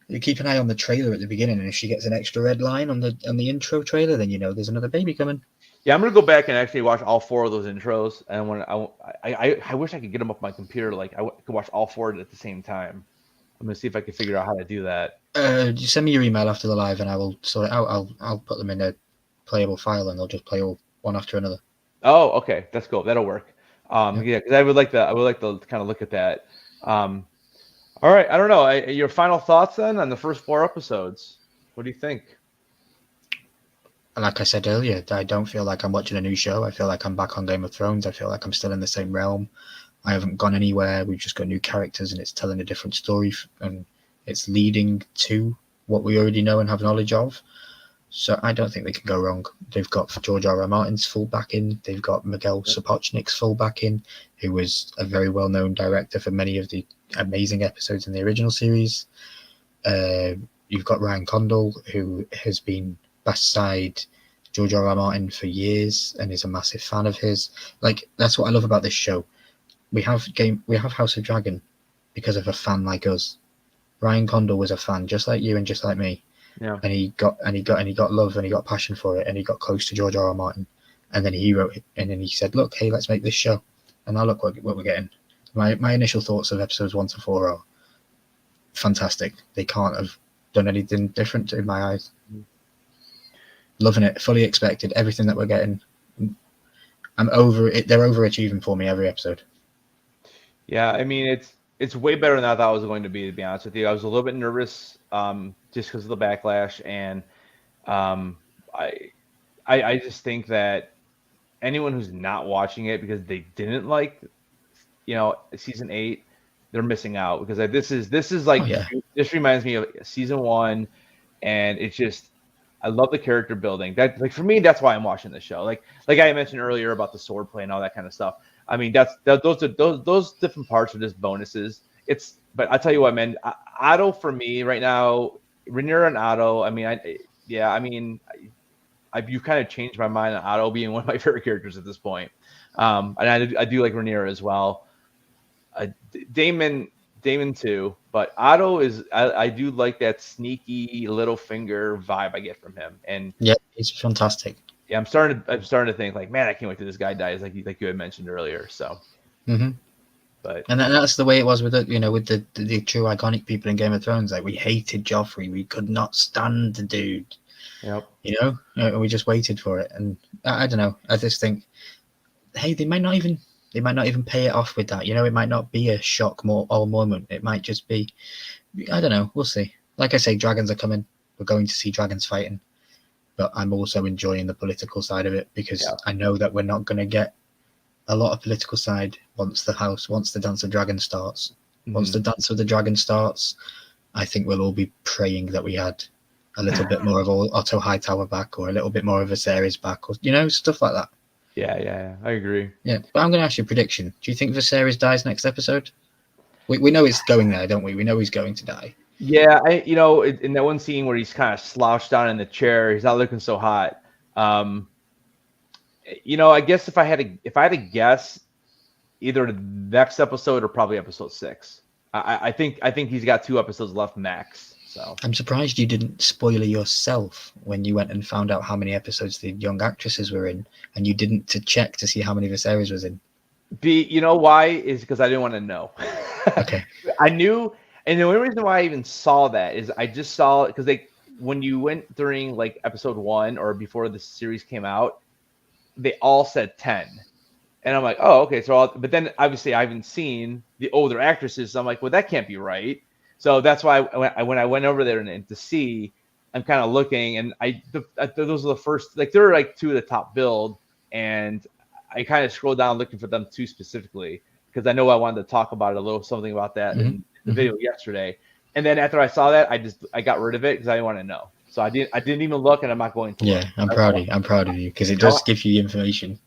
you keep an eye on the trailer at the beginning, and if she gets an extra red line on the intro trailer, then you know there's another baby coming. Yeah, I'm gonna go back and actually watch all 4 of those intros, and when I wish I could get them up my computer, like could watch all 4 of it at the same time. I'm gonna see if I can figure out how to do that. You send me your email after the live, and I will sort it out. I'll put them in a playable file, and they'll just play all one after another. Oh, okay, that's cool. That'll work. Yeah. Yeah, because I would like to kind of look at that. All right, I don't know. Your final thoughts then on the first 4 episodes? What do you think? Like I said earlier, I don't feel like I'm watching a new show. I feel like I'm back on Game of Thrones. I feel like I'm still in the same realm. I haven't gone anywhere. We've just got new characters, and it's telling a different story, and it's leading to what we already know and have knowledge of. So I don't think they can go wrong. They've got George R. R. Martin's full backing. They've got Miguel Sapochnik's full backing, who was a very well-known director for many of the amazing episodes in the original series. You've got Ryan Condal, who has been beside George R. R. Martin for years and is a massive fan of his. Like, that's what I love about this show. We have House of Dragon because of a fan like us. Ryan Condal was a fan just like you and just like me. Yeah. And he got love and he got passion for it and he got close to George R. R. Martin. And then he wrote it and then he said, look, hey, let's make this show. And now look what we're getting. My initial thoughts of episodes 1 to 4 are fantastic. They can't have done anything different in my eyes. Loving it, fully expected everything that we're getting. I'm over it. They're overachieving for me every episode. Yeah, I mean it's way better than I thought it was going to be honest with you. I was a little bit nervous just because of the backlash, and I just think that anyone who's not watching it because they didn't like season 8, they're missing out because this is like this reminds me of season 1, and it's just I love the character building. That, like, for me, that's why I'm watching the show. Like I mentioned earlier about the sword play and all that kind of stuff. I mean, those different parts are just bonuses. But I tell you what, man, Otto for me right now, Rhaenyra and Otto. I mean, you kind of changed my mind on Otto being one of my favorite characters at this point. And I do like Rhaenyra as well. Damon too, but Otto is I do like that sneaky little finger vibe I get from him, and yeah, he's fantastic. Yeah, I'm starting to think like, man, I can't wait till this guy dies, like you had mentioned earlier. So, but and that's the way it was with the true iconic people in Game of Thrones. Like, we hated Joffrey, we could not stand the dude. Yep. We just waited for it, and I don't know. I just think, hey, they might not even pay it off with that. It might not be a shock moment. It might just be, I don't know. We'll see. Like I say, dragons are coming. We're going to see dragons fighting. But I'm also enjoying the political side of it because I know that we're not going to get a lot of political side once the Dance of Dragons starts. Mm-hmm. Once the Dance of the Dragon starts, I think we'll all be praying that we had a little bit more of Otto Hightower back, or a little bit more of Viserys back, or stuff like that. Yeah, I agree. Yeah, but I'm going to ask you a prediction. Do you think Viserys dies next episode? We know he's going there, don't we? We know he's going to die. Yeah, in that one scene where he's kind of slouched down in the chair, he's not looking so hot. I guess if I had to guess, either the next episode or probably episode 6. I think he's got 2 episodes left max. So I'm surprised you didn't spoiler yourself when you went and found out how many episodes the young actresses were in, and you didn't to check to see how many Viserys was in. Why is because I didn't want to know. Okay. I knew. And the only reason why I even saw that is I just saw it because when you went during like episode 1 or before the series came out, they all said 10, and I'm like, oh, okay. But then obviously I haven't seen the older actresses, so I'm like, well, that can't be right. So that's why when I went over there and to see, I'm kind of looking, and those are the first, like there were like 2 of the top billed, and I kind of scrolled down looking for them 2 specifically because I know I wanted to talk about a little something about that in the video yesterday. And then after I saw that, I got rid of it because I didn't want to know. So I didn't even look, and I'm not going to. Yeah, Look. I'm proud of you because it does give you information.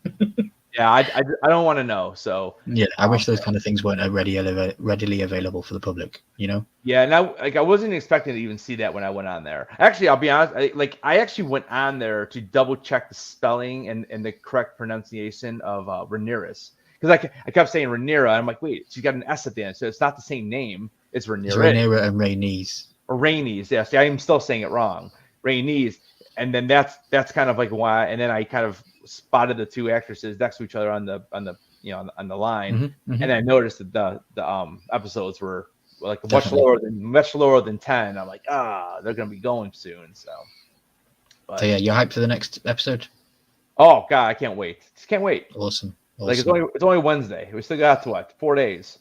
Yeah, I don't want to know. So yeah, I wish those kind of things weren't readily available for the public. You know. yeah, and I wasn't expecting to even see that when I went on there. Actually, I'll be honest. I actually went on there to double check the spelling and the correct pronunciation of Rhaenyra's, because I kept saying Rhaenyra, and I'm like, wait, she's got an S at the end, so it's not the same name. It's Rhaenyra. It's Rhaenyra and Rhaenys. Or Rhaenys. Yeah, see, I'm still saying it wrong. Rhaenys, and then that's kind of like why. And then I kind of spotted the two actresses next to each other on the on the line, and I noticed that the episodes were like much lower than 10. I'm like, they're gonna be going soon. So yeah, you're hyped for the next episode? Oh god, I can't wait. Just can't wait. Awesome. Like it's only Wednesday. We still got 4 days.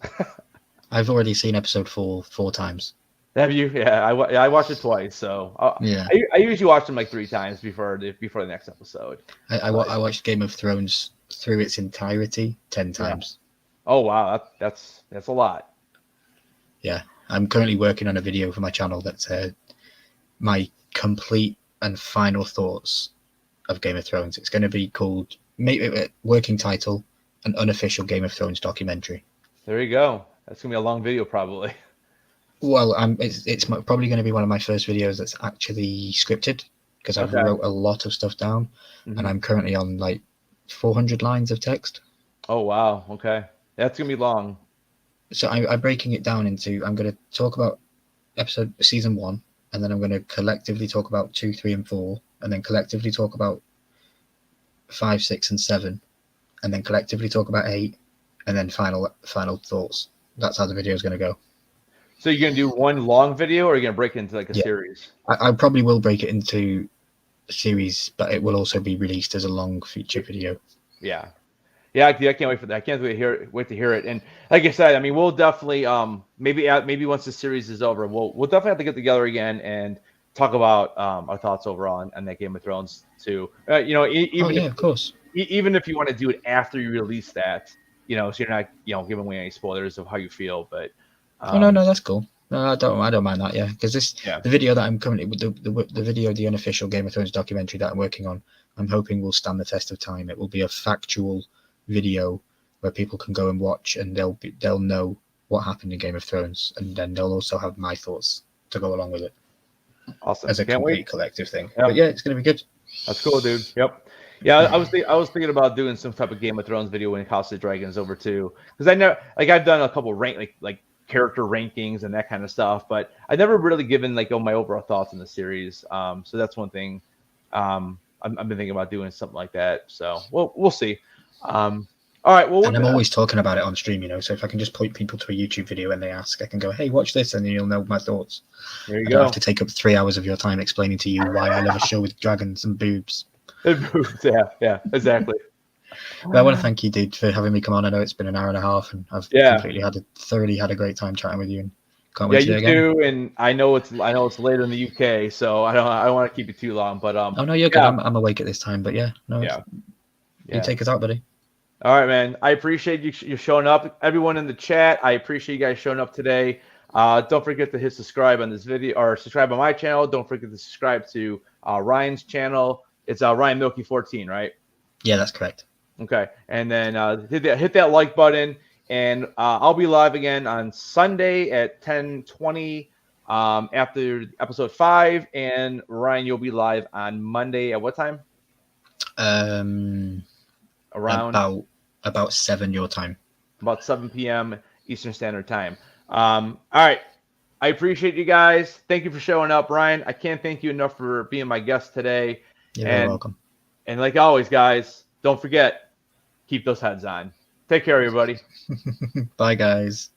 I've already seen episode 4 times. Have you? Yeah, I watched it twice. So I usually watch them like 3 times before the next episode. I watched Game of Thrones through its entirety 10 times. Oh wow, that's a lot. Yeah, I'm currently working on a video for my channel that's my complete and final thoughts of Game of Thrones. It's going to be called, working title, an unofficial Game of Thrones documentary. There you go. That's gonna be a long video probably. Well, it's probably going to be one of my first videos that's actually scripted, because I've wrote a lot of stuff down, and I'm currently on like 400 lines of text. Oh wow, okay, that's gonna be long. So I'm breaking it down into, I'm going to talk about season 1, and then I'm going to collectively talk about 2, 3, and 4, and then collectively talk about 5, 6, and 7, and then collectively talk about 8, and then final thoughts. That's how the video is going to go. So you're going to do one long video, or are you going to break it into like a series? I probably will break it into a series, but it will also be released as a long feature video. Yeah. Yeah, I can't wait for that. I can't wait to hear it. And like I said, I mean, we'll definitely maybe once the series is over, we'll definitely have to get together again and talk about our thoughts overall on that Game of Thrones too. Of course. Even if you want to do it after you release that, so you're not giving away any spoilers of how you feel. But no, that's cool. No, I don't mind that. Yeah, because the video that I'm currently the unofficial Game of Thrones documentary that I'm working on, I'm hoping will stand the test of time. It will be a factual video where people can go and watch, and they'll know what happened in Game of Thrones, and then they'll also have my thoughts to go along with it. Awesome. As a complete collective thing. Yep. But yeah, it's gonna be good. That's cool, dude. Yep. Yeah, I was thinking about doing some type of Game of Thrones video when House of Dragons over too, because I know I've done a couple like character rankings and that kind of stuff, but I never really given my overall thoughts on the series. So that's one thing I've been thinking about doing something like that. So we'll see. All right. Well, and I'm always talking about it on stream, so if I can just point people to a YouTube video and they ask, I can go, hey, watch this, and then you'll know my thoughts. There you I go. don't have to take up 3 hours of your time explaining to you why I love a show with dragons and boobs. Yeah, exactly. But I want to thank you, dude, for having me come on. I know it's been an hour and a half, and I've thoroughly had a great time chatting with you, and can't wait to do it again. Do, and I know it's later in the UK, so I don't want to keep it too long. But oh no, you're good. I'm awake at this time, but you take us out, buddy. All right, man. I appreciate you showing up. Everyone in the chat, I appreciate you guys showing up today. Don't forget to hit subscribe on this video, or subscribe on my channel. Don't forget to subscribe to Ryan's channel. It's Ryan Milky 14, right? Yeah, that's correct. Okay, and then hit that like button, and I'll be live again on Sunday at 10:20 after episode 5, and Ryan, you'll be live on Monday at what time? Around about 7 your time. About 7 p.m. Eastern Standard Time. All right. I appreciate you guys. Thank you for showing up, Ryan. I can't thank you enough for being my guest today. You're very welcome. And like always, guys, don't forget, keep those heads on. Take care, everybody. Bye, guys.